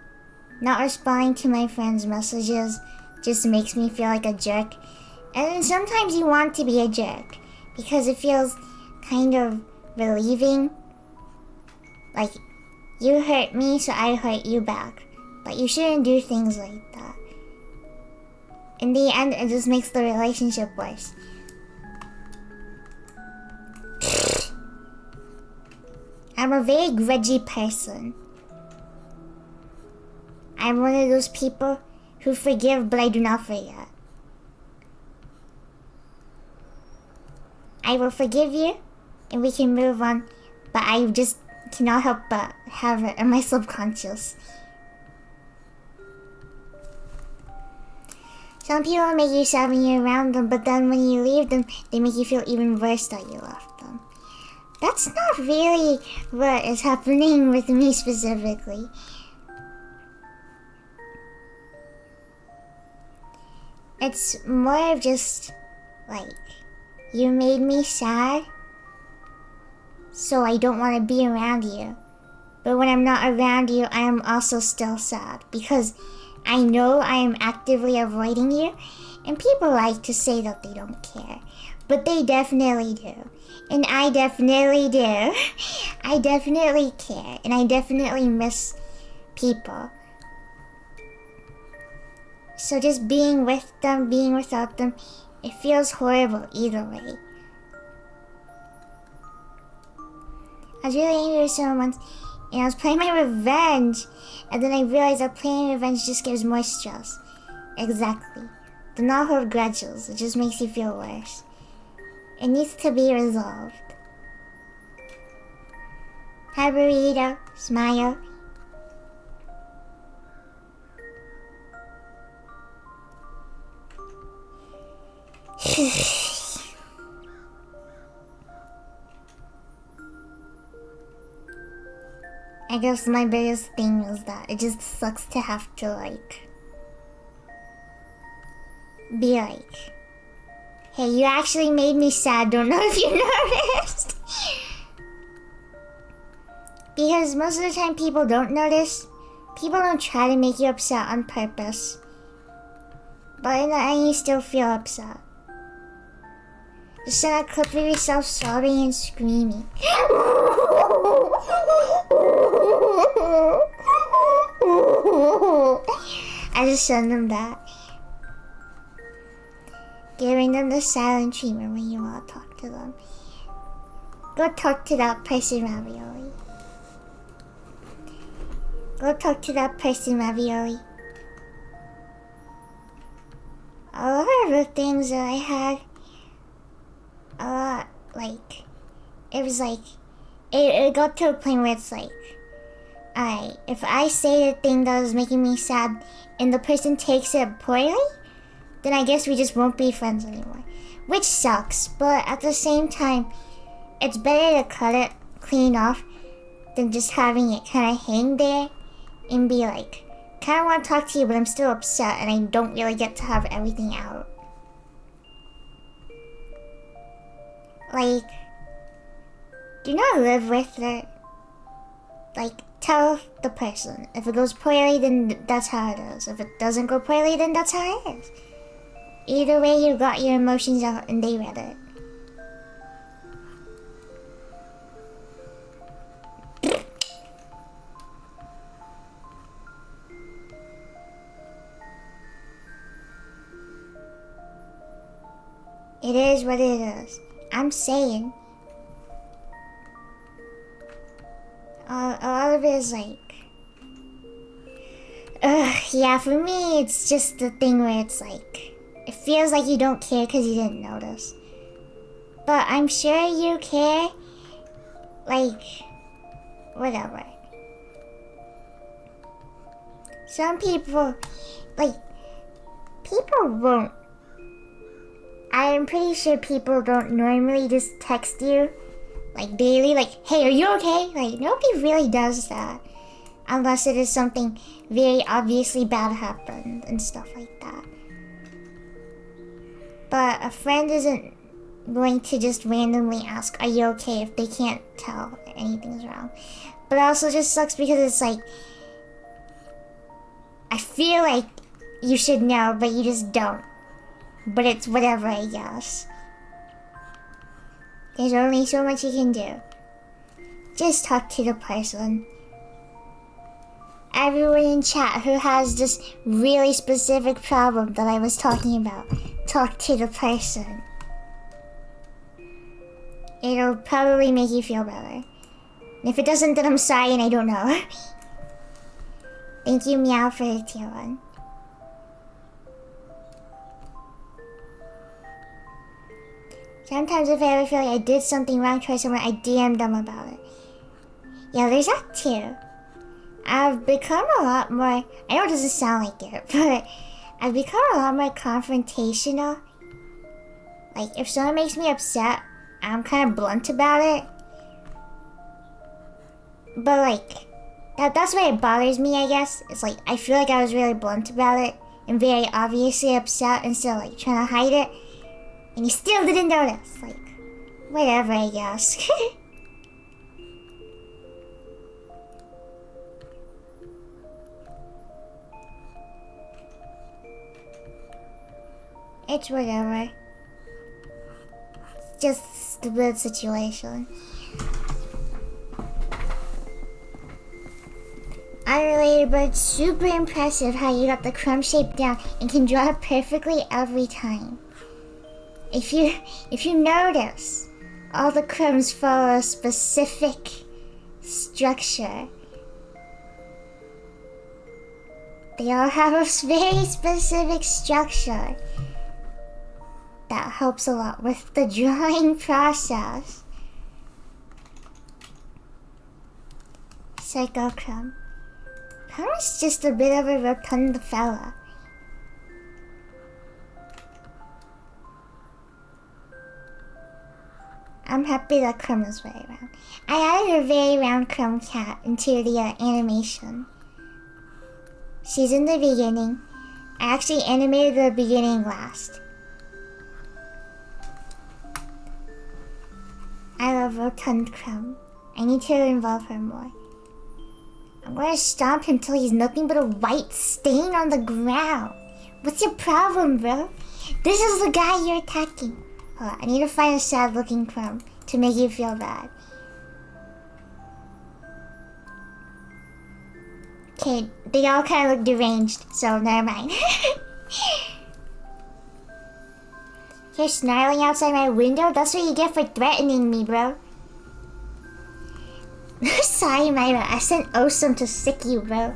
not responding to my friends' messages just makes me feel like a jerk. And sometimes you want to be a jerk because it feels kind of relieving. Like, you hurt me, so I hurt you back. But you shouldn't do things like that. In the end, it just makes the relationship worse. I'm a very grudgy person. I'm one of those people who forgive, but I do not forget. I will forgive you, and we can move on, but I just cannot help but have it in my subconscious. Some people make you sad when you're around them, but then when you leave them, they make you feel even worse that you left them. That's not really what is happening with me specifically. It's more of just, like, you made me sad, so I don't want to be around you. But when I'm not around you, I am also still sad, because I know I am actively avoiding you, and people like to say that they don't care. But they definitely do. And I definitely do. I definitely care, and I definitely miss people. So just being with them, being without them, it feels horrible either way. I was really angry with someone once, and I was playing my revenge, and then I realized that playing revenge just gives more stress. Exactly. Do not hold grudges, it just makes you feel worse. It needs to be resolved. Hi burrito, smile. I guess my biggest thing is that it just sucks to have to, like, be like, hey, you actually made me sad, don't know if you noticed. Because most of the time people don't notice. People don't try to make you upset on purpose. But in the end you still feel upset. Just send a clip of yourself sobbing and screaming. I just send them that. Giving them the silent treatment when you want to talk to them. Go talk to that person, Ravioli. Go talk to that person, Ravioli. A lot of the things that I had, a lot, like, it was like, it got to a point where it's like, alright, if I say the thing that was making me sad and the person takes it poorly, then I guess we just won't be friends anymore. Which sucks, but at the same time, it's better to cut it clean off than just having it kind of hang there and be like, kind of want to talk to you, but I'm still upset and I don't really get to have everything out. Like, Do not live with it. Like, tell the person. If it goes poorly, then that's how it is. If it doesn't go poorly, then that's how it is. Either way, you got your emotions out and they read it. It is what it is. I'm saying. A lot of it is like... yeah, for me, it's just the thing where it's like... It feels like you don't care because you didn't notice. But I'm sure you care. Like... Whatever. Some people... Like... People won't... I'm pretty sure people don't normally just text you, like, daily, like, hey, are you okay? Like, nobody really does that. Unless it is something very obviously bad happened and stuff like that. But a friend isn't going to just randomly ask, are you okay, if they can't tell anything's wrong. But it also just sucks because it's like, I feel like you should know, but you just don't. But it's whatever, I guess. There's only so much you can do. Just talk to the person. Everyone in chat who has this really specific problem that I was talking about, talk to the person. It'll probably make you feel better. And if it doesn't, then I'm sorry and I don't know. Thank you, Meow, for the tier 1. Sometimes if I ever feel like I did something wrong towards someone, I DM them about it. Yeah, there's that too. I've become a lot more... I know it doesn't sound like it, but... I've become a lot more confrontational. Like, if someone makes me upset, I'm kind of blunt about it. But like... That's why it bothers me, I guess. It's like, I feel like I was really blunt about it. And very obviously upset instead of like trying to hide it. And you still didn't notice. Like, whatever, I guess. It's whatever. It's just a stupid situation. Unrelated, but it's super impressive how you got the crumb shape down and can draw it perfectly every time. If you notice, all the crumbs follow a specific structure. They all have a very specific structure that helps a lot with the drawing process. Psycho Crumb. Crumb is just a bit of a rotund fella. I'm happy that Crumb is very round. I added a very round Crumb cat into the animation. She's in the beginning. I actually animated the beginning last. I love rotund Crumb. I need to involve her more. I'm gonna stomp him till he's nothing but a white stain on the ground. What's your problem, bro? This is the guy you're attacking. Hold on, I need to find a sad looking Crumb to make you feel bad. Okay, they all kind of look deranged, so never mind. You're snarling outside my window? That's what you get for threatening me, bro. Sorry, Myra. I sent Osum to sick you, bro.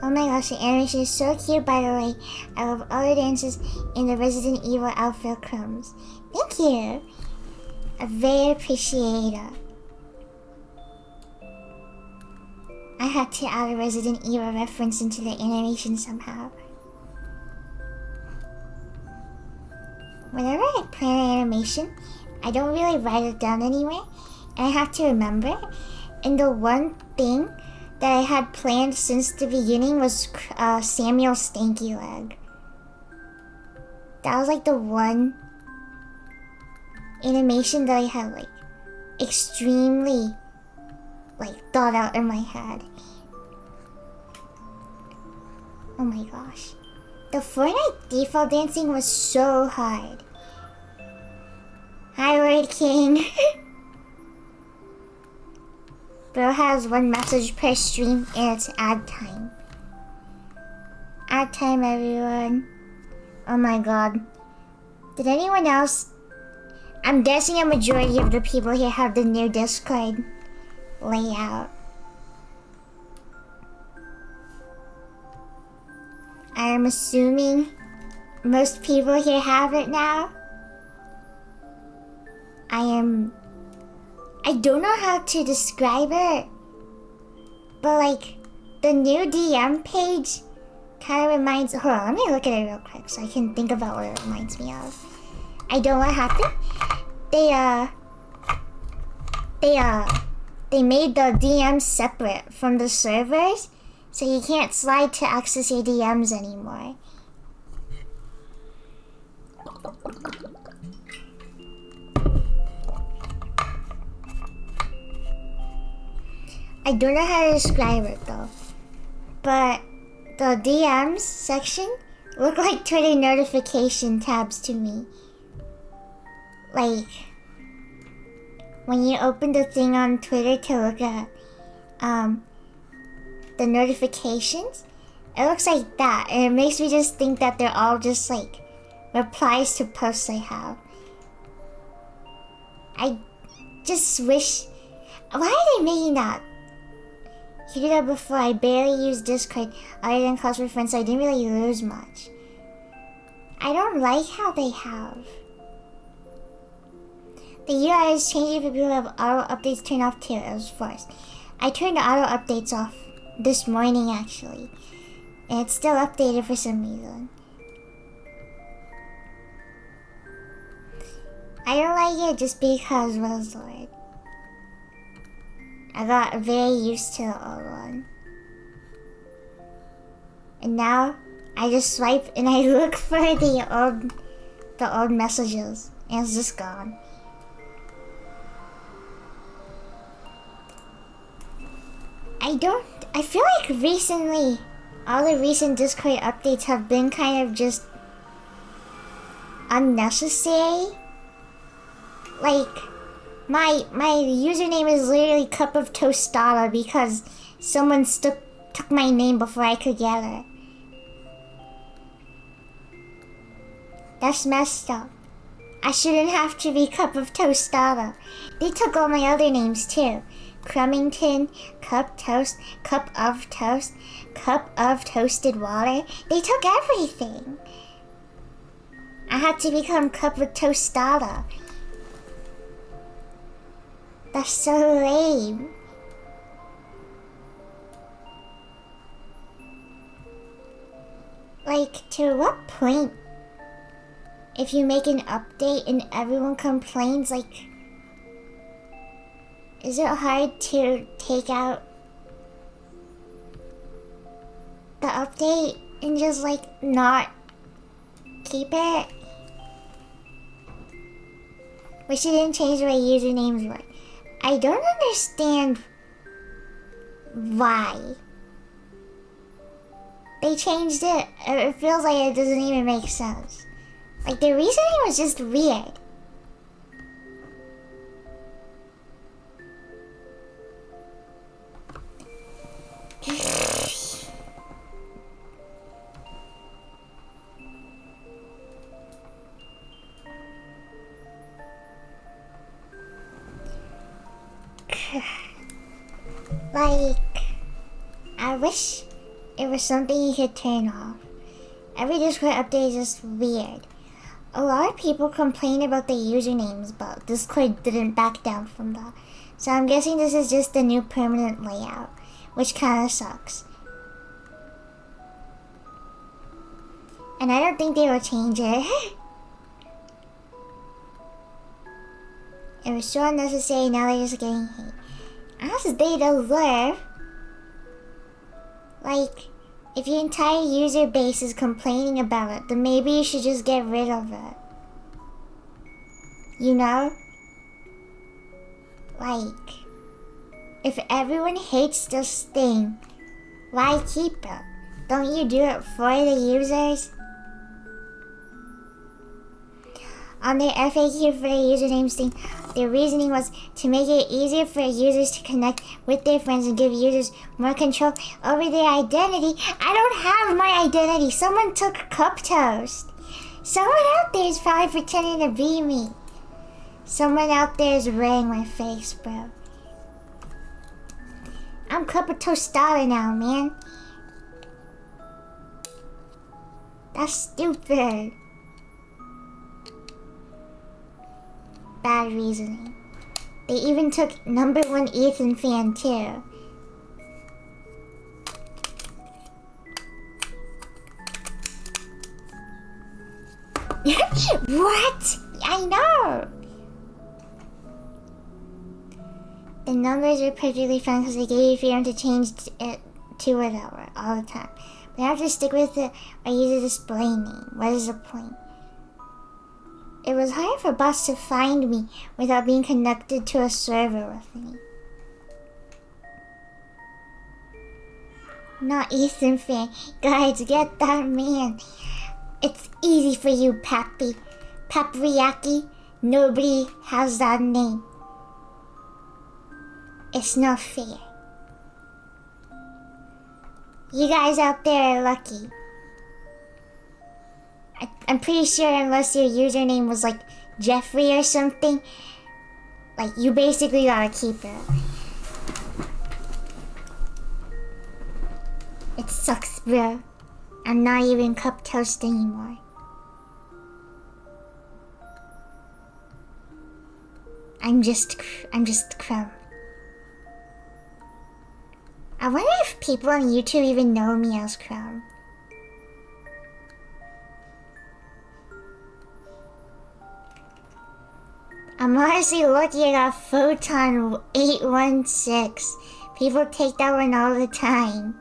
Oh my gosh, the animation is so cute, by the way. I love all the dances in the Resident Evil outfit crumbs. Thank you. I very appreciate it. I had to add a Resident Evil reference into the animation somehow. Whenever I plan an animation, I don't really write it down anywhere, and I have to remember it. And the one thing that I had planned since the beginning was Samuel Stanky Leg. That was like the one animation that I had like extremely like thought out in my head. Oh my gosh. The Fortnite default dancing was so hard. Hi, Word King. Bro has one message per stream and it's ad time. Ad time, everyone. Oh my god. Did anyone else? I'm guessing a majority of the people here have the new Discord layout. I am assuming most people here have it now. I don't know how to describe it, but like the new DM page kind of reminds. Hold on, let me look at it real quick so I can think about what it reminds me of. I don't know what happened. They made the DMs separate from the servers, so you can't slide to access your DMs anymore. I don't know how to describe it though, but the DMs section look like Twitter notification tabs to me. Like when you open the thing on Twitter to look at the notifications, it looks like that, and it makes me just think that they're all just like replies to posts I have. I just wish. Why are they making that? You did that before. I barely used Discord other than Close with Friends, so I didn't really lose much. I don't like how they have. The UI is changing for people who have auto updates turned off too. It was forced. I turned the auto updates off this morning actually, and it's still updated for some reason. I don't like it just because Roselord. I got very used to the old one. And now I just swipe and I look for the old messages, and it's just gone. I feel like recently all the recent Discord updates have been kind of just unnecessary. Like my username is literally Cup of Tostada because someone took my name before I could get it. That's messed up. I shouldn't have to be Cup of Tostada. They took all my other names too. Crummington, Cup Toast, Cup of Toast, Cup of Toasted Water. They took everything. I had to become Cup of Tostada. That's so lame. Like, to what point? If you make an update and everyone complains, like, is it hard to take out the update and just like not keep it? Wish you didn't change the way usernames were. I don't understand why they changed it. It feels like it doesn't even make sense. Like the reasoning was just weird. Like, I wish it was something you could turn off. Every Discord update is just weird. A lot of people complain about the usernames, but Discord didn't back down from that. So I'm guessing this is just the new permanent layout, which kinda sucks. And I don't think they will change it. It was so unnecessary, now they're just getting hate. As they deserve. Like, if your entire user base is complaining about it, then maybe you should just get rid of it. You know? Like, if everyone hates this thing, why keep it? Don't you do it for the users? On their FAQ for the usernames thing, their reasoning was to make it easier for users to connect with their friends and give users more control over their identity. I don't have my identity. Someone took Cup Toast. Someone out there is probably pretending to be me. Someone out there is wearing my face, bro. I'm Cup of Tostada now, man. That's stupid. Bad reasoning. They even took #1 Ethan fan too. What? I know. The numbers are perfectly fine because they gave you freedom to change it to whatever all the time. But I have to stick with it or use a display name. What is the point? It was hard for bots to find me without being connected to a server with me. Not Ethan fan. Guys, get that man. It's easy for you, Pappy. Papriaki. Nobody has that name. It's not fair. You guys out there are lucky. I'm pretty sure unless your username was like Jeffrey or something, like you basically gotta keep it. It sucks, bro. I'm not even Cup Toast anymore. I'm just Crumb. I wonder if people on YouTube even know me as Crumb. I'm honestly looking at Photon 816. People take that one all the time.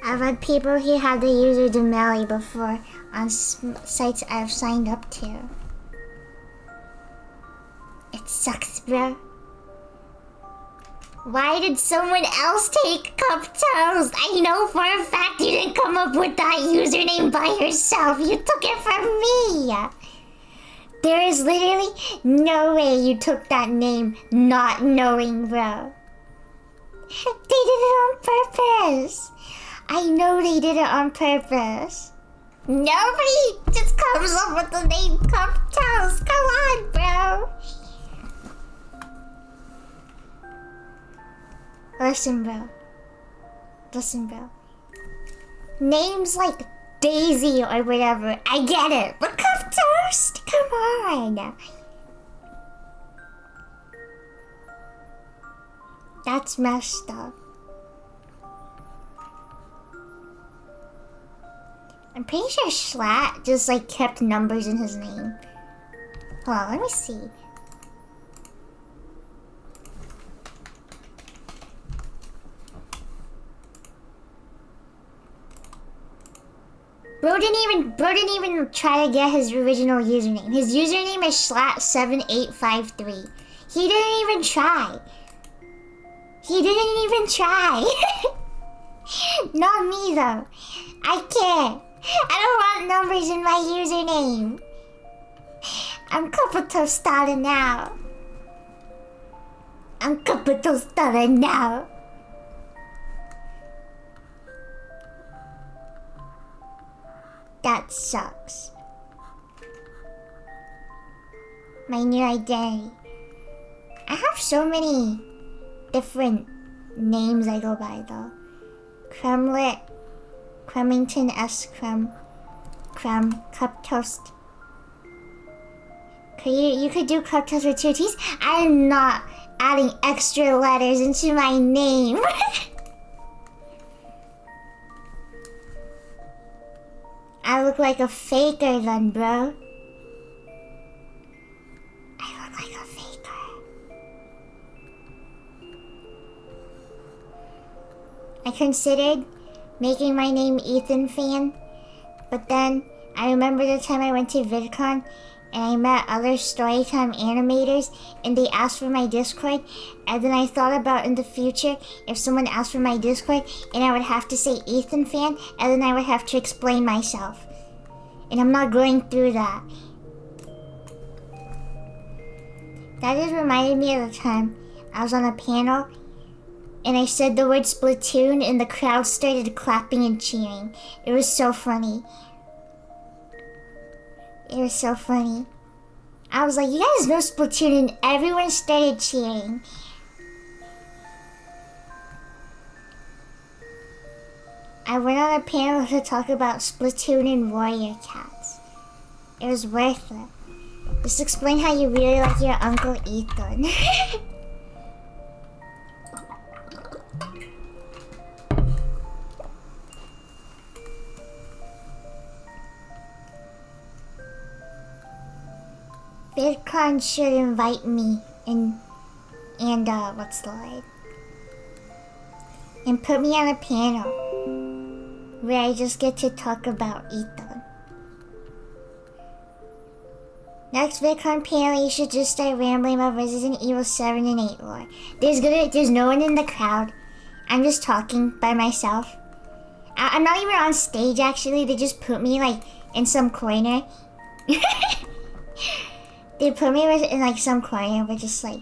I've had people who had the user Demeli before on sites I've signed up to. It sucks, bro. Why did someone else take Cup Toast? I know for a fact you didn't come up with that username by yourself. You took it from me. There is literally no way you took that name not knowing, bro. They did it on purpose. I know they did it on purpose. Nobody just comes up with the name Cup Toast. Come on, bro. Listen, bro. Listen, bro. Names like Daisy or whatever, I get it. But Cup Toast? Come on. That's messed up. I'm pretty sure Schlatt just like kept numbers in his name. Hold on, let me see. Bro didn't even try to get his original username. His username is Schlatt7853. He didn't even try. He didn't even try. Not me though. I can't. I don't want numbers in my username. I'm Cup of Tostada now. I'm Cup of Tostada now. That sucks. My new identity. I have so many different names I go by though. Crumlet, Crumington S. Crumb, Cup Toast. You could do Cup Toast with 2 T's. I'm not adding extra letters into my name. I look like a faker then, bro. I look like a faker. I considered making my name Ethan Fan, but then I remember the time I went to VidCon and I met other Storytime animators and they asked for my Discord, and then I thought about in the future if someone asked for my Discord and I would have to say Ethan Fan and then I would have to explain myself. And I'm not going through that. That just reminded me of the time I was on a panel and I said the word Splatoon and the crowd started clapping and cheering. It was so funny. It was so funny. I was like, you guys know Splatoon, and everyone started cheering. I went on a panel to talk about Splatoon and Warrior Cats. It was worth it. Just explain how you really like your Uncle Ethan. VidCon should invite me and what's the word? And put me on a panel where I just get to talk about Ethan. Next VidCon panel, you should just start rambling about Resident Evil 7 and 8 lore. There's no one in the crowd. I'm just talking by myself. I'm not even on stage actually. They just put me like in some corner. They put me in like some corner with just like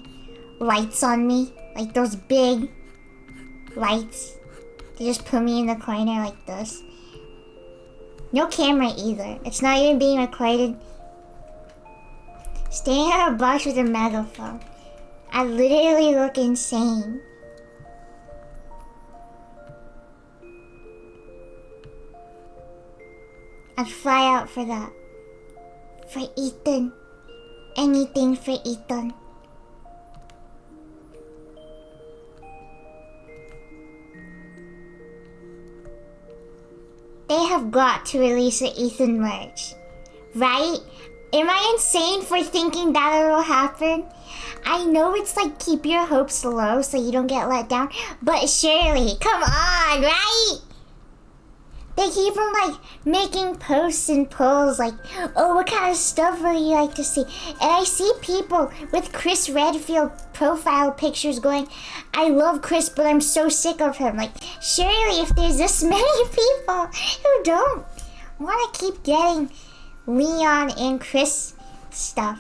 lights on me. Like those big lights. They just put me in the corner like this. No camera either. It's not even being recorded. Standing on a box with a megaphone. I literally look insane. I'd fly out for that. For Ethan. Anything for Ethan. They have got to release an Ethan merch. Right? Am I insane for thinking that it'll happen? I know it's like keep your hopes low so you don't get let down, but surely, come on, right? They keep on like making posts and polls like, oh, what kind of stuff would you like to see? And I see people with Chris Redfield profile pictures going, I love Chris, but I'm so sick of him. Like, surely if there's this many people who don't want to keep getting Leon and Chris stuff.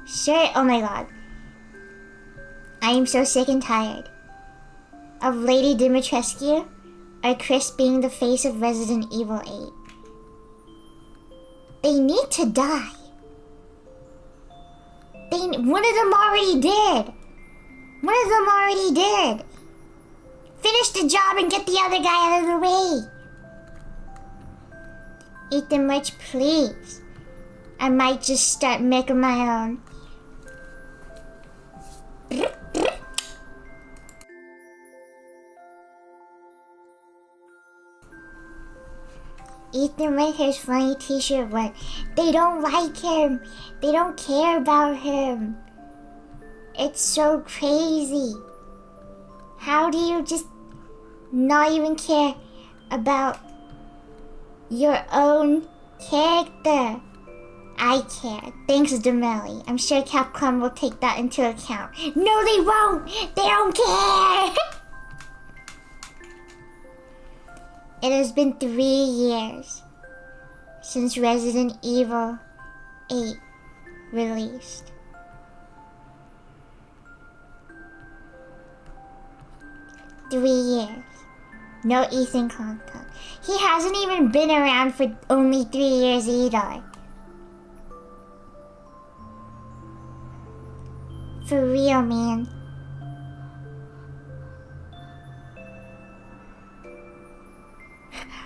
Sure, oh my god. I am so sick and tired of Lady Dimitrescu or Chris being the face of Resident Evil 8. They need to die. One of them already did. One of them already did. Finish the job and get the other guy out of the way. Ethan merch, please. I might just start making my own. Ethan with his funny t-shirt went, they don't like him. They don't care about him. It's so crazy. How do you just not even care about your own character? I care. Thanks, Demelli. I'm sure Capcom will take that into account. No, they won't. They don't care. It has been 3 years since Resident Evil 8 released. Three years. No Ethan content. He hasn't even been around for only 3 years either. For real, man.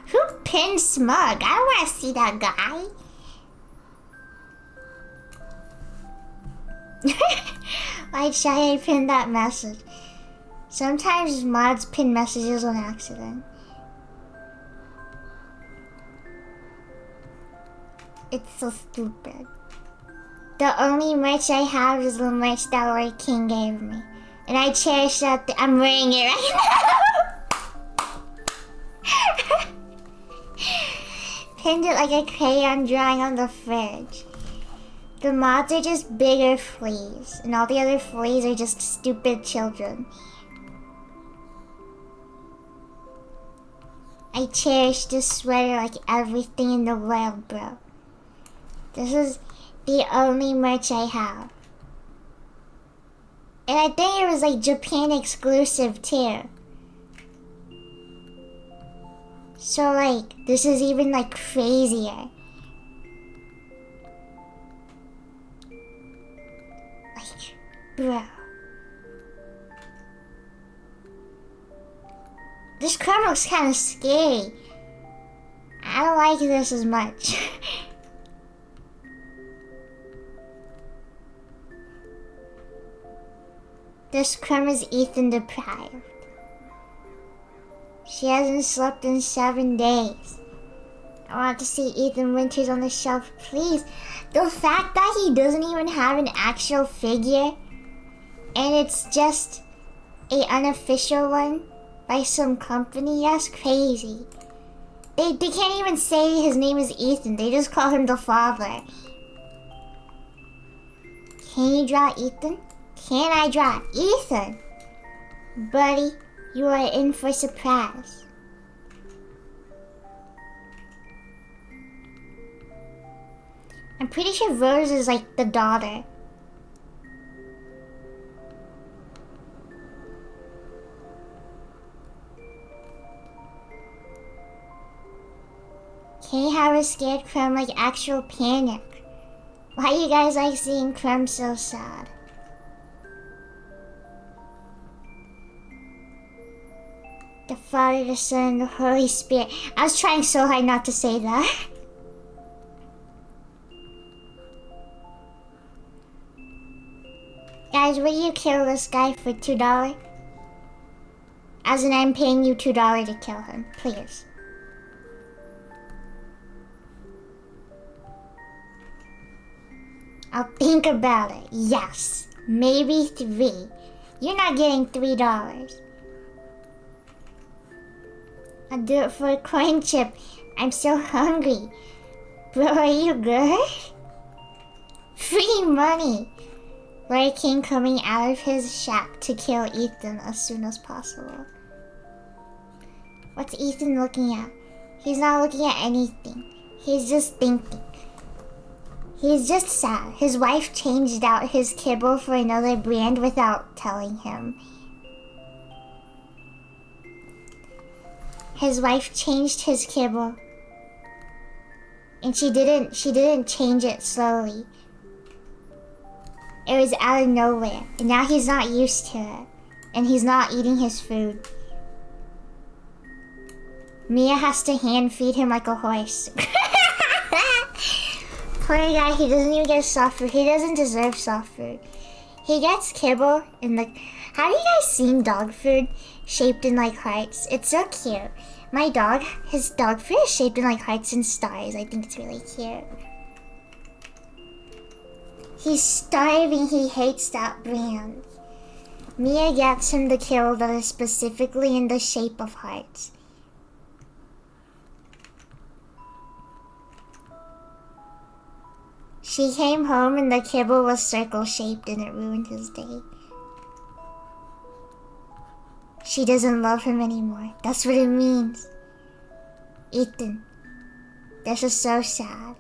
Who pinned Smug? I don't want to see that guy. Why'd Shy pin that message? Sometimes mods pin messages on accident. It's so stupid. The only merch I have is the merch that Lord King gave me. And I cherish that. I'm wearing it right now. pinned it like a crayon drawing on the fridge. The moths are just bigger fleas, and all the other fleas are just stupid children. I cherish this sweater like everything in the world, bro. This is the only merch I have. And I think it was like Japan exclusive too. So like, this is even like crazier. Like, bro. This crumb looks kind of scary. I don't like this as much. This crumb is Ethan deprived. She hasn't slept in 7 days. I want to see Ethan Winters on the shelf, please. The fact that he doesn't even have an actual figure, and it's just a unofficial one by some company, that's crazy. They can't even say his name is Ethan, they just call him the father. Can you draw Ethan? Can I draw Ethan? Buddy, you are in for a surprise. I'm pretty sure Rose is like the daughter. Can you have a scared Crumb like actual panic? Why you guys like seeing Crumb so sad? The Father, the Son, and the Holy Spirit. I was trying so hard not to say that. Guys, will you kill this guy for $2? As in, I'm paying you $2 to kill him, please. I'll think about it. Yes, maybe 3. You're not getting $3. I'll do it for a coin chip. I'm so hungry. Bro, are you good? Free money. Larry King coming out of his shack to kill Ethan as soon as possible. What's Ethan looking at? He's not looking at anything. He's just thinking. He's just sad. His wife changed out his kibble for another brand without telling him. His wife changed his kibble. And she didn't change it slowly. It was out of nowhere. And now he's not used to it. And he's not eating his food. Mia has to hand feed him like a horse. Poor guy, he doesn't even get soft food. He doesn't deserve soft food. He gets kibble and like... Have you guys seen dog food shaped in like hearts? It's so cute. My dog, his dog food is shaped in like hearts and stars. I think it's really cute. He's starving. He hates that brand. Mia gets him the kibble that is specifically in the shape of hearts. She came home and the kibble was circle-shaped and it ruined his day. She doesn't love him anymore. That's what it means. Ethan, this is so sad.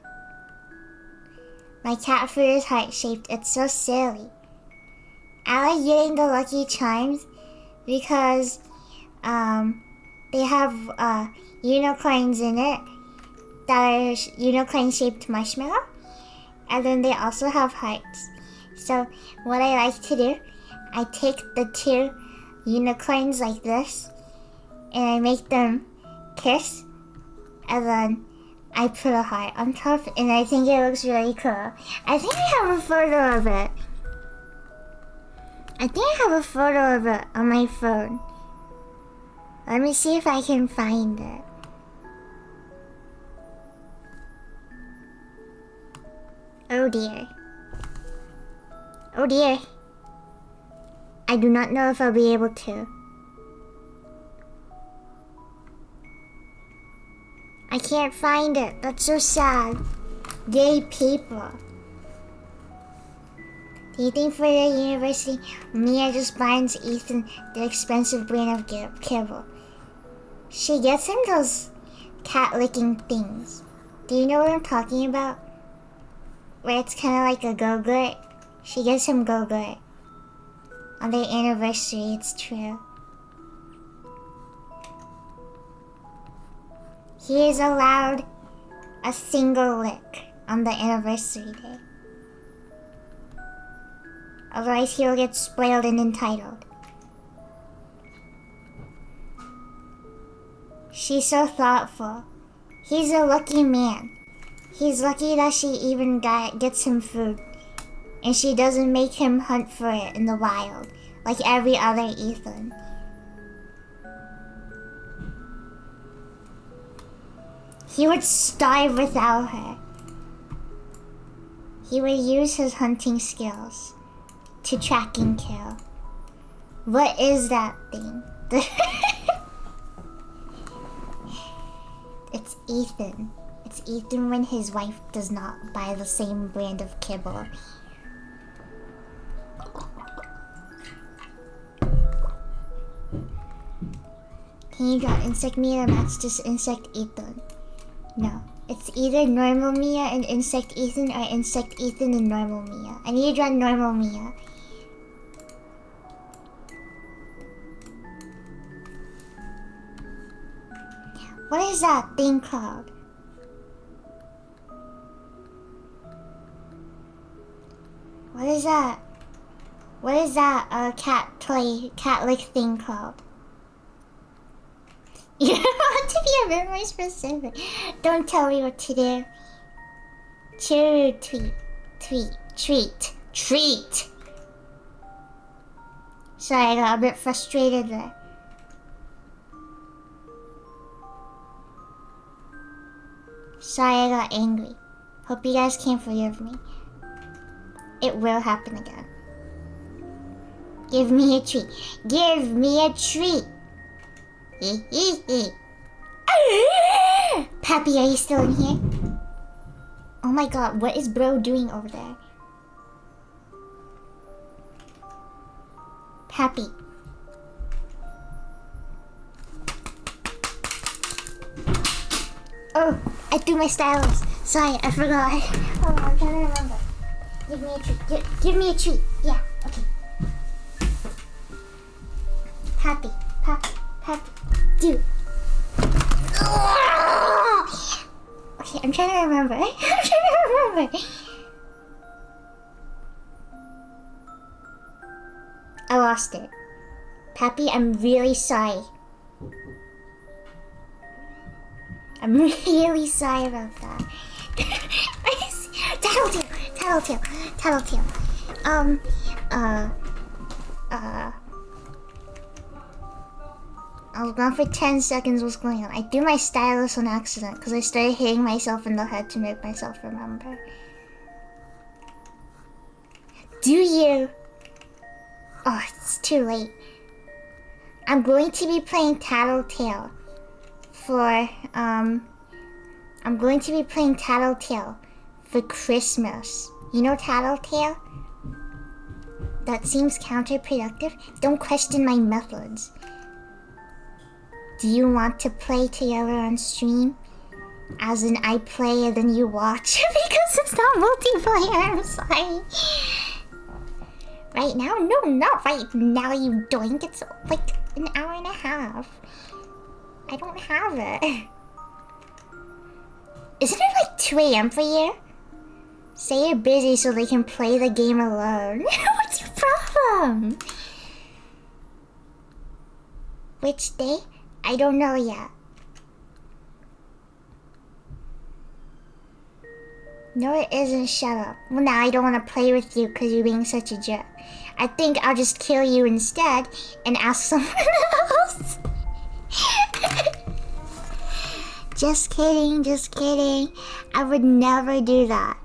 My cat food is heart-shaped. It's so silly. I like getting the Lucky Charms because they have unicorns in it that are unicorn-shaped marshmallow. And then they also have hearts. So what I like to do, I take the 2 unicorns like this and I make them kiss, and then I put a heart on top, and I think it looks really cool. I think I have a photo of it. I think I have a photo of it on my phone. Let me see if I can find it. Oh dear. Oh dear. I do not know if I'll be able to. I can't find it. That's so sad. Gay people. Do you think for their university, Mia just buys Ethan the expensive brand of kibble? She gets him those cat-licking things. Do you know what I'm talking about? Where it's kind of like a Go-Gurt. She gets him Go-Gurt. On their anniversary, it's true. He is allowed a single lick on the anniversary day. Otherwise, he'll get spoiled and entitled. She's so thoughtful. He's a lucky man. He's lucky that she even gets him food. And she doesn't make him hunt for it in the wild, like every other Ethan. He would starve without her. He would use his hunting skills to track and kill. What is that thing? It's Ethan. It's Ethan when his wife does not buy the same brand of kibble. Can you draw insect Mia or match just insect Ethan? No. It's either normal Mia and insect Ethan or insect Ethan and normal Mia. I need to draw normal Mia. What is that thing called? What is that? What is that cat lick thing called? You want to be a bit more specific. Don't tell me what to do. Treat. Sorry, I got a bit frustrated there. Sorry, I got angry. Hope you guys can forgive me. It will happen again. Give me a treat. Give me a treat. Pappy, are you still in here? Oh my god, what is bro doing over there? Pappy. Oh, I threw my stylus. Sorry, I forgot. Hold on, I'm trying to remember. Give me a treat. Give me a treat. Yeah, okay. Pappy. Dude. Okay, I'm trying to remember. I lost it. Pappy, I'm really sorry. I'm really sorry about that. Tattletale. I was gone for 10 seconds. What's going on? I threw my stylus on accident because I started hitting myself in the head to make myself remember. Do you? Oh, it's too late. I'm going to be playing Tattletale for Christmas. You know Tattletale? That seems counterproductive. Don't question my methods. Do you want to play together on stream? As in I play and then you watch? Because it's not multiplayer, I'm sorry. Right now? No, not right now, you doink. It's like an hour and a half. I don't have it. Isn't it like 2 a.m. for you? Say you're busy so they can play the game alone. What's your problem? Which day? I don't know yet. No, it isn't. Shut up. Well, now I don't want to play with you because you're being such a jerk. I think I'll just kill you instead and ask someone else. Just kidding. I would never do that.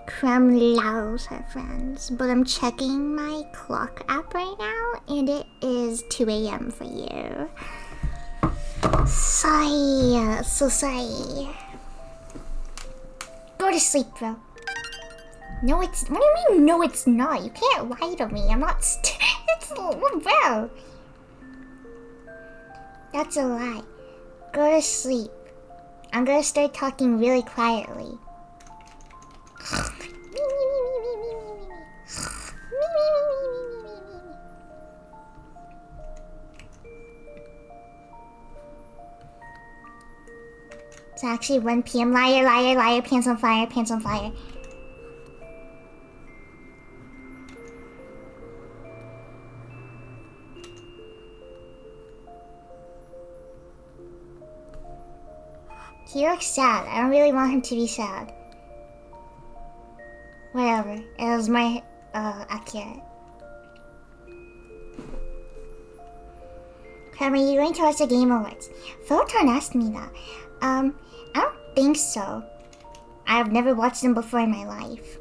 Creme loves her friends, but I'm checking my clock app right now, and it is 2 a.m. for you. Sigh. So sigh. Go to sleep, bro. No, it's... What do you mean, no, it's not? You can't lie to me. I'm not... It's... Bro. That's a lie. Go to sleep. I'm gonna start talking really quietly. It's actually 1 p.m. Liar, liar, liar. Pants on fire, pants on fire. He looks sad. I don't really want him to be sad. Whatever. It was my, accurate. Crab, are you going to watch the Game Awards? Photon asked me that. I don't think so. I've never watched them before in my life.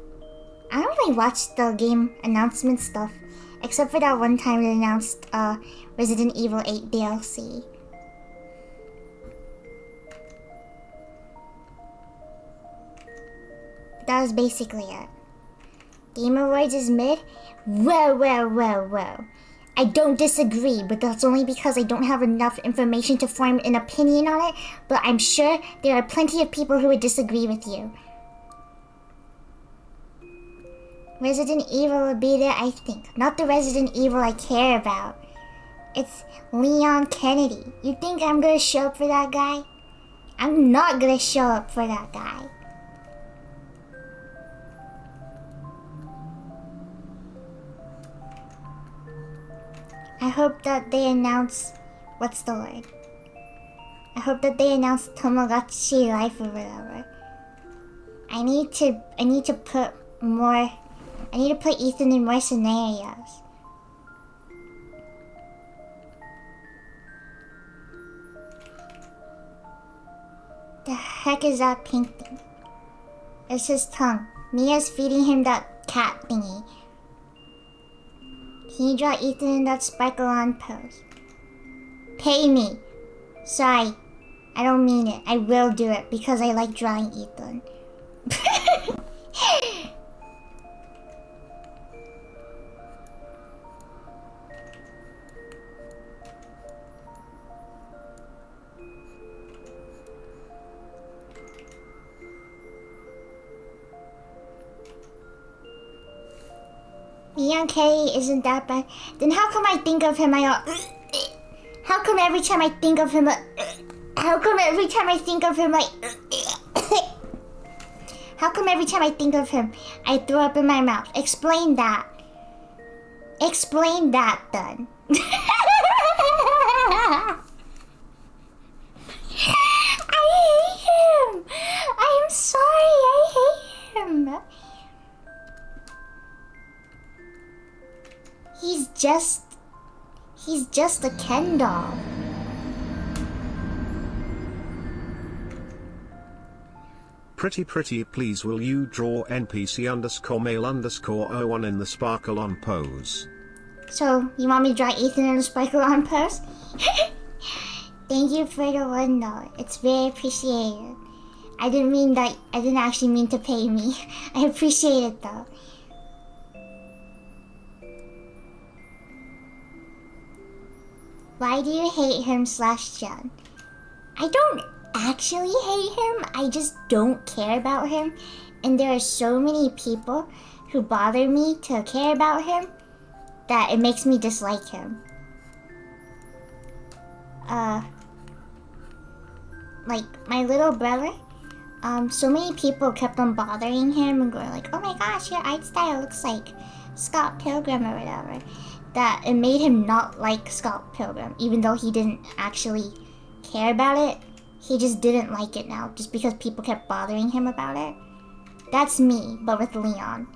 I don't really watch the game announcement stuff, except for that one time they announced, Resident Evil 8 DLC. That was basically it. Game Awards is mid? Whoa. I don't disagree, but that's only because I don't have enough information to form an opinion on it, but I'm sure there are plenty of people who would disagree with you. Resident Evil would be there, I think. Not the Resident Evil I care about. It's Leon Kennedy. You think I'm gonna show up for that guy? I'm not gonna show up for that guy. I hope that they announce... What's the word? I hope that they announce Tomodachi Life or whatever. I need to put more... I need to put Ethan in more scenarios. The heck is that pink thing? It's his tongue. Mia's feeding him that cat thingy. Can you draw Ethan in that sparkle on pose? Pay me. Sorry. I don't mean it. I will do it because I like drawing Ethan. Leon Kennedy isn't that bad. Then how come I think of him, how come every time I think of him, how come every time I think of him, how come every time I think of him, I throw up in my mouth? Explain that. Explain that, then. I hate him. I'm sorry, I hate him. He's just a Ken doll. Pretty please will you draw NPC underscore male underscore 01 in the sparkle on pose? So, you want me to draw Ethan in the sparkle on pose? Thank you for the $1. It's very appreciated. I didn't actually mean to pay me. I appreciate it though. Why do you hate him / Jen? I don't actually hate him, I just don't care about him. And there are so many people who bother me to care about him that it makes me dislike him. Like my little brother, so many people kept on bothering him and going like, oh my gosh, your art style looks like Scott Pilgrim or whatever. That it made him not like Scott Pilgrim, even though he didn't actually care about it. He just didn't like it now, just because people kept bothering him about it. That's me, but with Leon.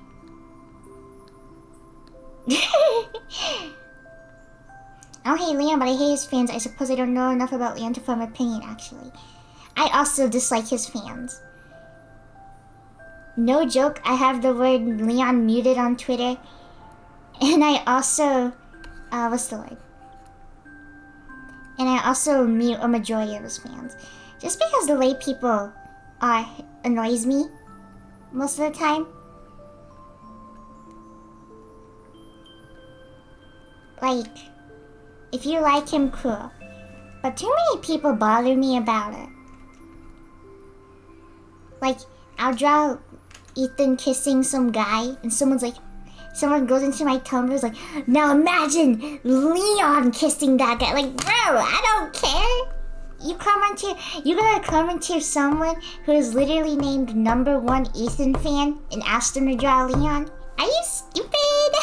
I don't hate Leon, but I hate his fans. I suppose I don't know enough about Leon to form an opinion, actually. I also dislike his fans. No joke, I have the word Leon muted on Twitter. And I also, what's the word? And I also mute a majority of his fans. Just because the way people are annoys me most of the time. Like, if you like him, cool. But too many people bother me about it. Like, I'll draw Ethan kissing some guy, and someone goes into my Tumblr is like, now imagine Leon kissing that guy. Like, bro, I don't care. You're gonna comment to someone who is literally named #1 Ethan fan and ask them to draw Leon? Are you stupid?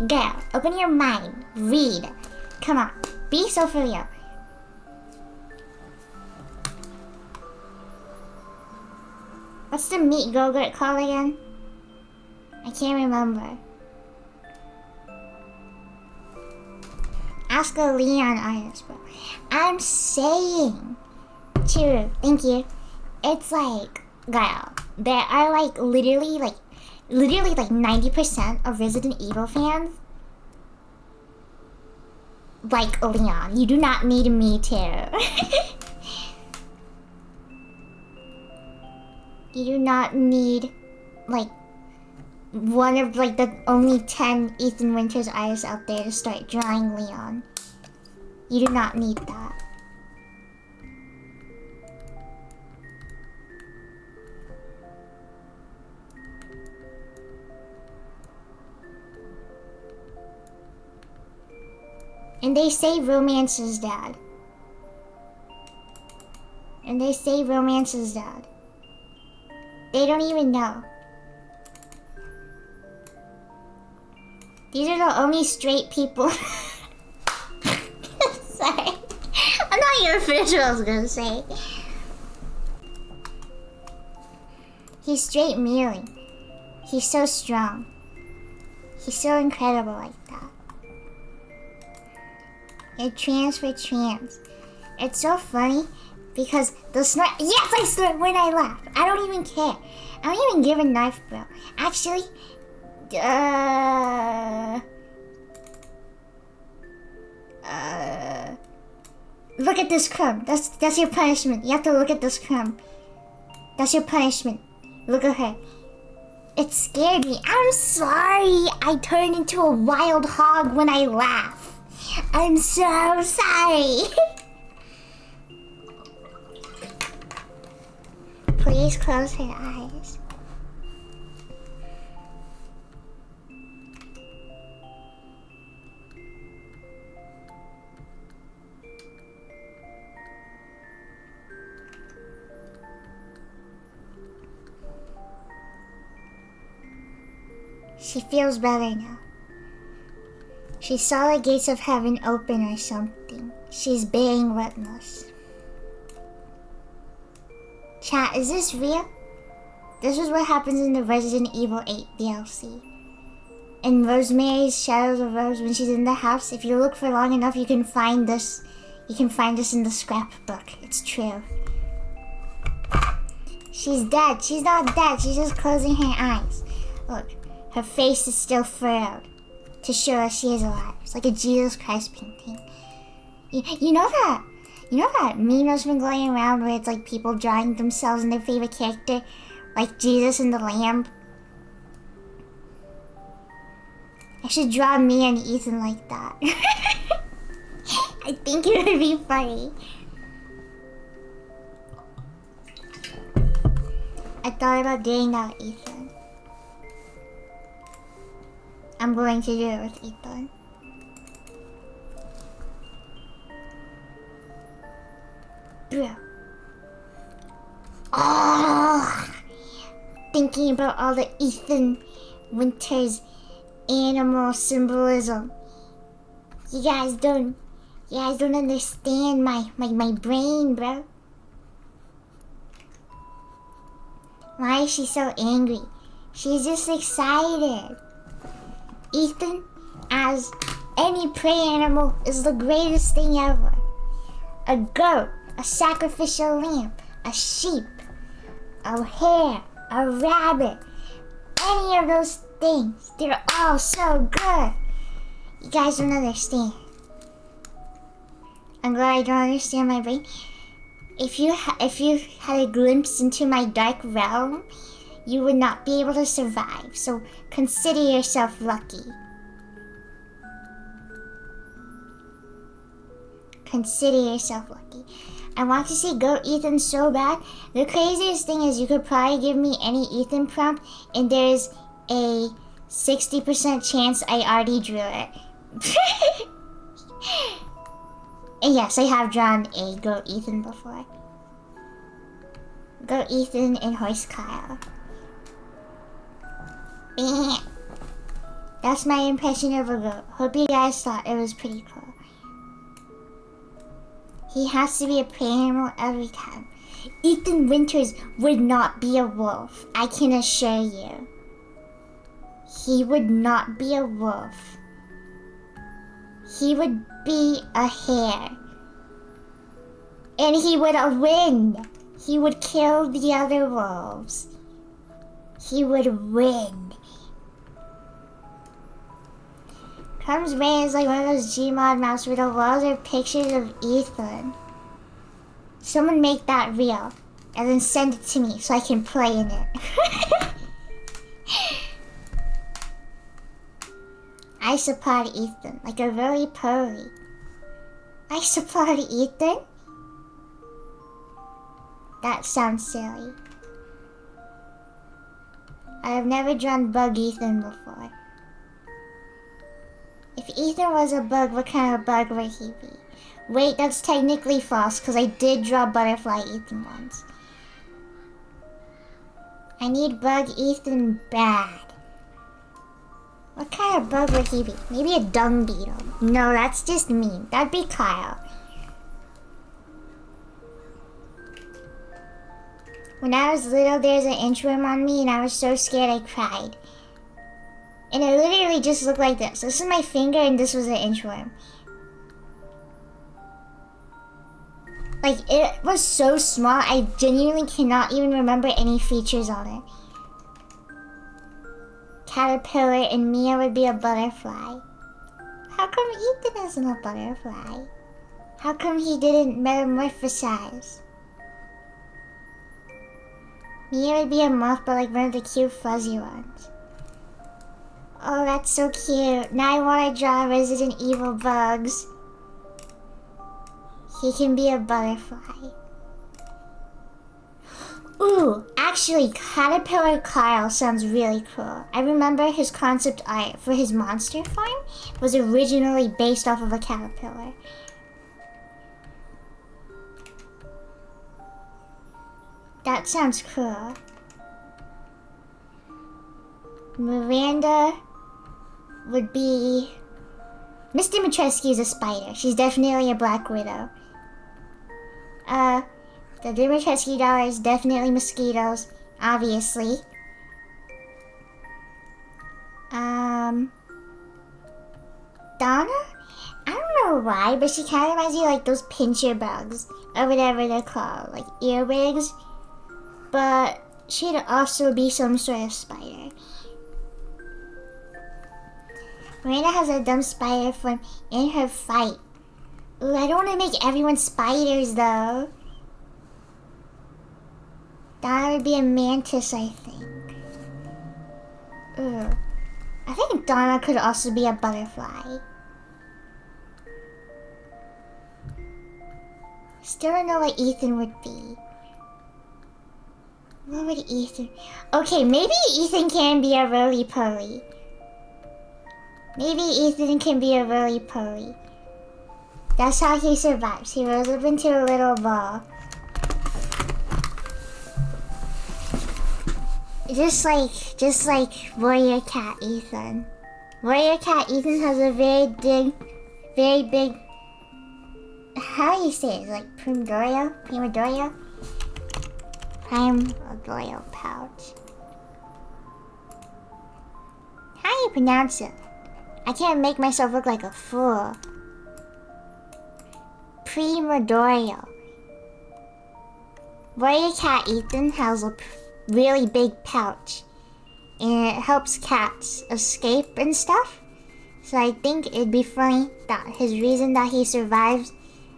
Girl, open your mind. Read. Come on. Be so for real. What's the meat Gogurt called again? I can't remember. Ask a Leon artist, bro. I'm saying, too, thank you. It's like, girl, there are like literally like 90% of Resident Evil fans like Leon. You do not need me to. You do not need like one of like the only 10 Ethan Winters artists out there to start drawing Leon. You do not need that. And they say romance is dead. And they say romance is dead. They don't even know. These are the only straight people. Sorry. I'm not even finished what I was gonna say. He's straight mealing. He's so strong. He's so incredible like that. You're trans for trans. It's so funny because the snort. Yes, I snort when I laugh. I don't even care. I don't even give a knife, bro. Actually, look at this crumb. That's your punishment. You have to look at this crumb. That's your punishment. Look at her. It scared me. I'm sorry. I turned into a wild hog when I laugh. I'm so sorry. Please close her eyes. She feels better now. She saw the gates of heaven open or something. She's bearing witness. Chat, is this real? This is what happens in the Resident Evil 8 DLC. In Rosemary's Shadows of Rose, when she's in the house, if you look for long enough, you can find this. You can find this in the scrapbook. It's true. She's dead. She's not dead. She's just closing her eyes. Look, her face is still furrowed to show us she is alive. It's like a Jesus Christ painting. You know that meme that's been going around where it's like people drawing themselves and their favorite character, like Jesus and the Lamb? I should draw me and Ethan like that. I think it would be funny. I thought about doing that with Ethan. I'm going to do it with Ethan. Bro. Oh, thinking about all the Ethan Winters animal symbolism. You guys don't understand my brain, bro. Why is she so angry? She's just excited. Ethan, as any prey animal, is the greatest thing ever. A goat, a sacrificial lamb, a sheep, a hare, a rabbit. Any of those things, they're all so good. You guys don't understand. I'm glad I don't understand my brain. If you had a glimpse into my dark realm, you would not be able to survive. So consider yourself lucky. Consider yourself lucky. I want to see Go Ethan so bad. The craziest thing is you could probably give me any Ethan prompt and there's a 60% chance I already drew it. And yes, I have drawn a Go Ethan before. Go Ethan and Horse Kyle. That's my impression of a goat. Hope you guys thought it was pretty cool. He has to be a prey animal every time. Ethan Winters would not be a wolf, I can assure you. He would not be a wolf. He would be a hare. And he would win. He would kill the other wolves. He would win. Crumb's brain is like one of those Gmod maps where the walls are pictures of Ethan. Someone make that real and then send it to me so I can play in it. I support Ethan like a really poly. I support Ethan? That sounds silly. I have never drawn Bug Ethan before. If Ethan was a bug, what kind of bug would he be? Wait, that's technically false because I did draw Butterfly Ethan once. I need Bug Ethan bad. What kind of bug would he be? Maybe a dung beetle. No, that's just mean. That'd be Kyle. When I was little, there's an inchworm on me and I was so scared I cried. And it literally just looked like this. This is my finger and this was an inchworm. Like, it was so small, I genuinely cannot even remember any features on it. Caterpillar and Mia would be a butterfly. How come Ethan isn't a butterfly? How come he didn't metamorphosize? Mia would be a moth, but like one of the cute fuzzy ones. Oh, that's so cute. Now I want to draw Resident Evil bugs. He can be a butterfly. Ooh, actually, Caterpillar Kyle sounds really cool. I remember his concept art for his monster farm was originally based off of a caterpillar. That sounds cool. Miranda would be... Miss Dimitrescu is a spider. She's definitely a Black Widow. The Dimitrescu doll is definitely mosquitoes, obviously. Donna? I don't know why, but she kind of reminds me of like those pincher bugs, or whatever they're called, like earwigs. But she'd also be some sort of spider. Miranda has a dumb spider form in her fight. Ooh, I don't want to make everyone spiders though. Donna would be a mantis, I think. Ooh. I think Donna could also be a butterfly. Still don't know what Ethan would be. What would Ethan... Okay, maybe Ethan can be a roly-poly. Maybe Ethan can be a roly-poly. That's how he survives. He rolls up into a little ball. Just like Warrior Cat Ethan. Warrior Cat Ethan has a very big... How do you say it? Like Primadoria? Primadoria pouch. How do you pronounce it? I can't make myself look like a fool. Primadoria. Warrior Cat Ethan has a really big pouch. And it helps cats escape and stuff. So I think it'd be funny that his reason that he survives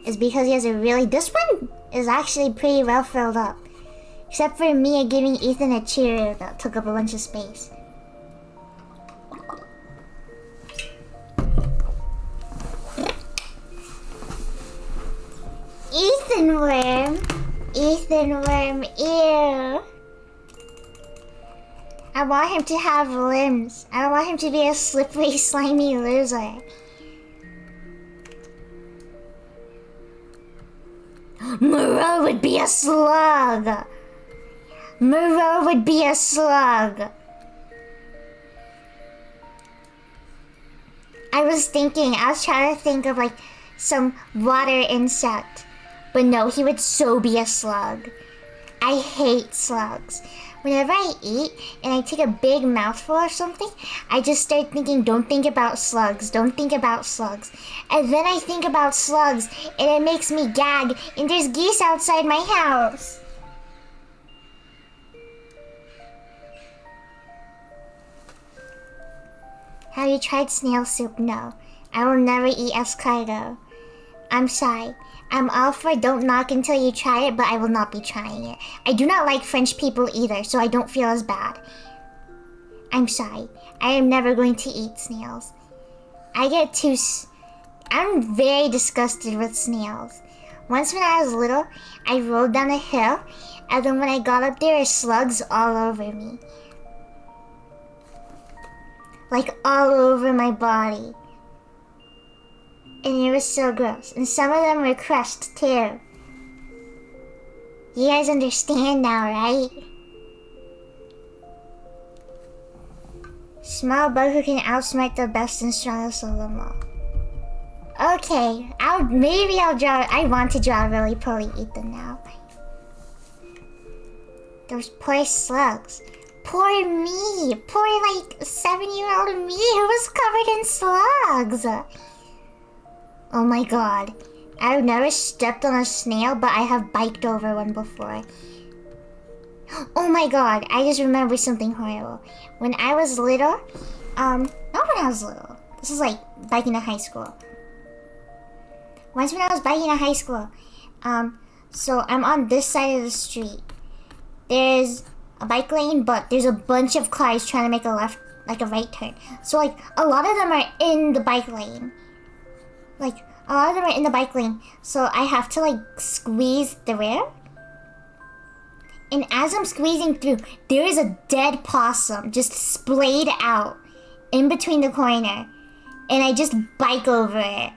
is because he has this one is actually pretty well filled up. Except for me giving Ethan a Cheerio that took up a bunch of space. Ethan worm. Ethan worm, ew. I want him to have limbs. I don't want him to be a slippery, slimy loser. Moreau would be a slug. Moreau would be a slug. I was trying to think of like some water insect. But no, he would so be a slug. I hate slugs. Whenever I eat and I take a big mouthful or something, I just start thinking, don't think about slugs, don't think about slugs. And then I think about slugs and it makes me gag and there's geese outside my house. Have you tried snail soup? No. I will never eat escargot. I'm shy. I'm all for don't knock until you try it, but I will not be trying it. I do not like French people either, so I don't feel as bad. I'm shy. I am never going to eat snails. I'm very disgusted with snails. Once when I was little, I rolled down a hill, and then when I got up there were slugs all over me. Like all over my body. And it was so gross. And some of them were crushed too. You guys understand now, right? Small bug who can outsmart the best and strongest of them all. Okay, I want to draw roly-poly Ethan now. Those poor slugs. Poor me. Poor 7-year-old me who was covered in slugs. Oh my god. I've never stepped on a snail, but I have biked over one before. Oh my god, I just remembered something horrible. When I was little, not when I was little. This is like biking to high school. Once when I was biking to high school, so I'm on this side of the street. There's a bike lane, but there's a bunch of cars trying to make a right turn. So a lot of them are in the bike lane. A lot of them are in the bike lane, so I have to squeeze through. And as I'm squeezing through, there is a dead possum just splayed out in between the corner. And I just bike over it.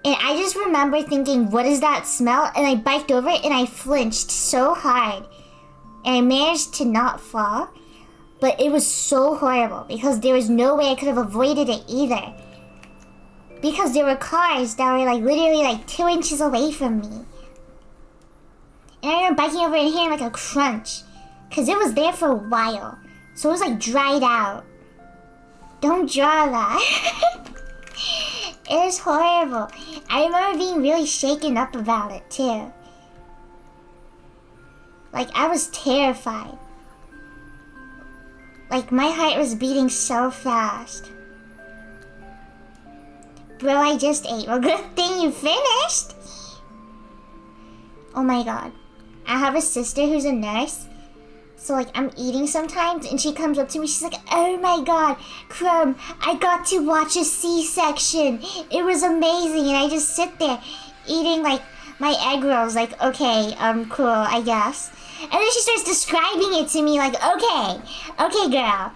And I just remember thinking, what is that smell? And I biked over it and I flinched so hard. And I managed to not fall. But it was so horrible because there was no way I could have avoided it either. Because there were cars that were literally 2 inches away from me. And I remember biking over and hearing a crunch. Because it was there for a while. So it was dried out. Don't draw that. It was horrible. I remember being really shaken up about it too. I was terrified. My heart was beating so fast. Bro, I just ate. Well, good thing you finished. Oh my god. I have a sister who's a nurse. So I'm eating sometimes and she comes up to me. She's like, oh my god, Crumb, I got to watch a C-section. It was amazing. And I just sit there eating my egg rolls. Okay, cool, I guess. And then she starts describing it to me okay girl.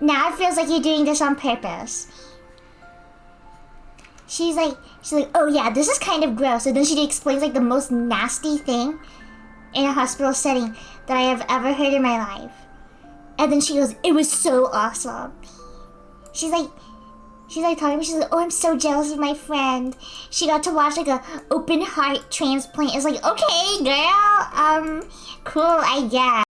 Now it feels like you're doing this on purpose. She's like, oh yeah, this is kind of gross. And then she explains the most nasty thing in a hospital setting that I have ever heard in my life. And then she goes, it was so awesome. She's talking to me, she's like, oh, I'm so jealous of my friend. She got to watch a open heart transplant. It's okay, girl, cool, I guess.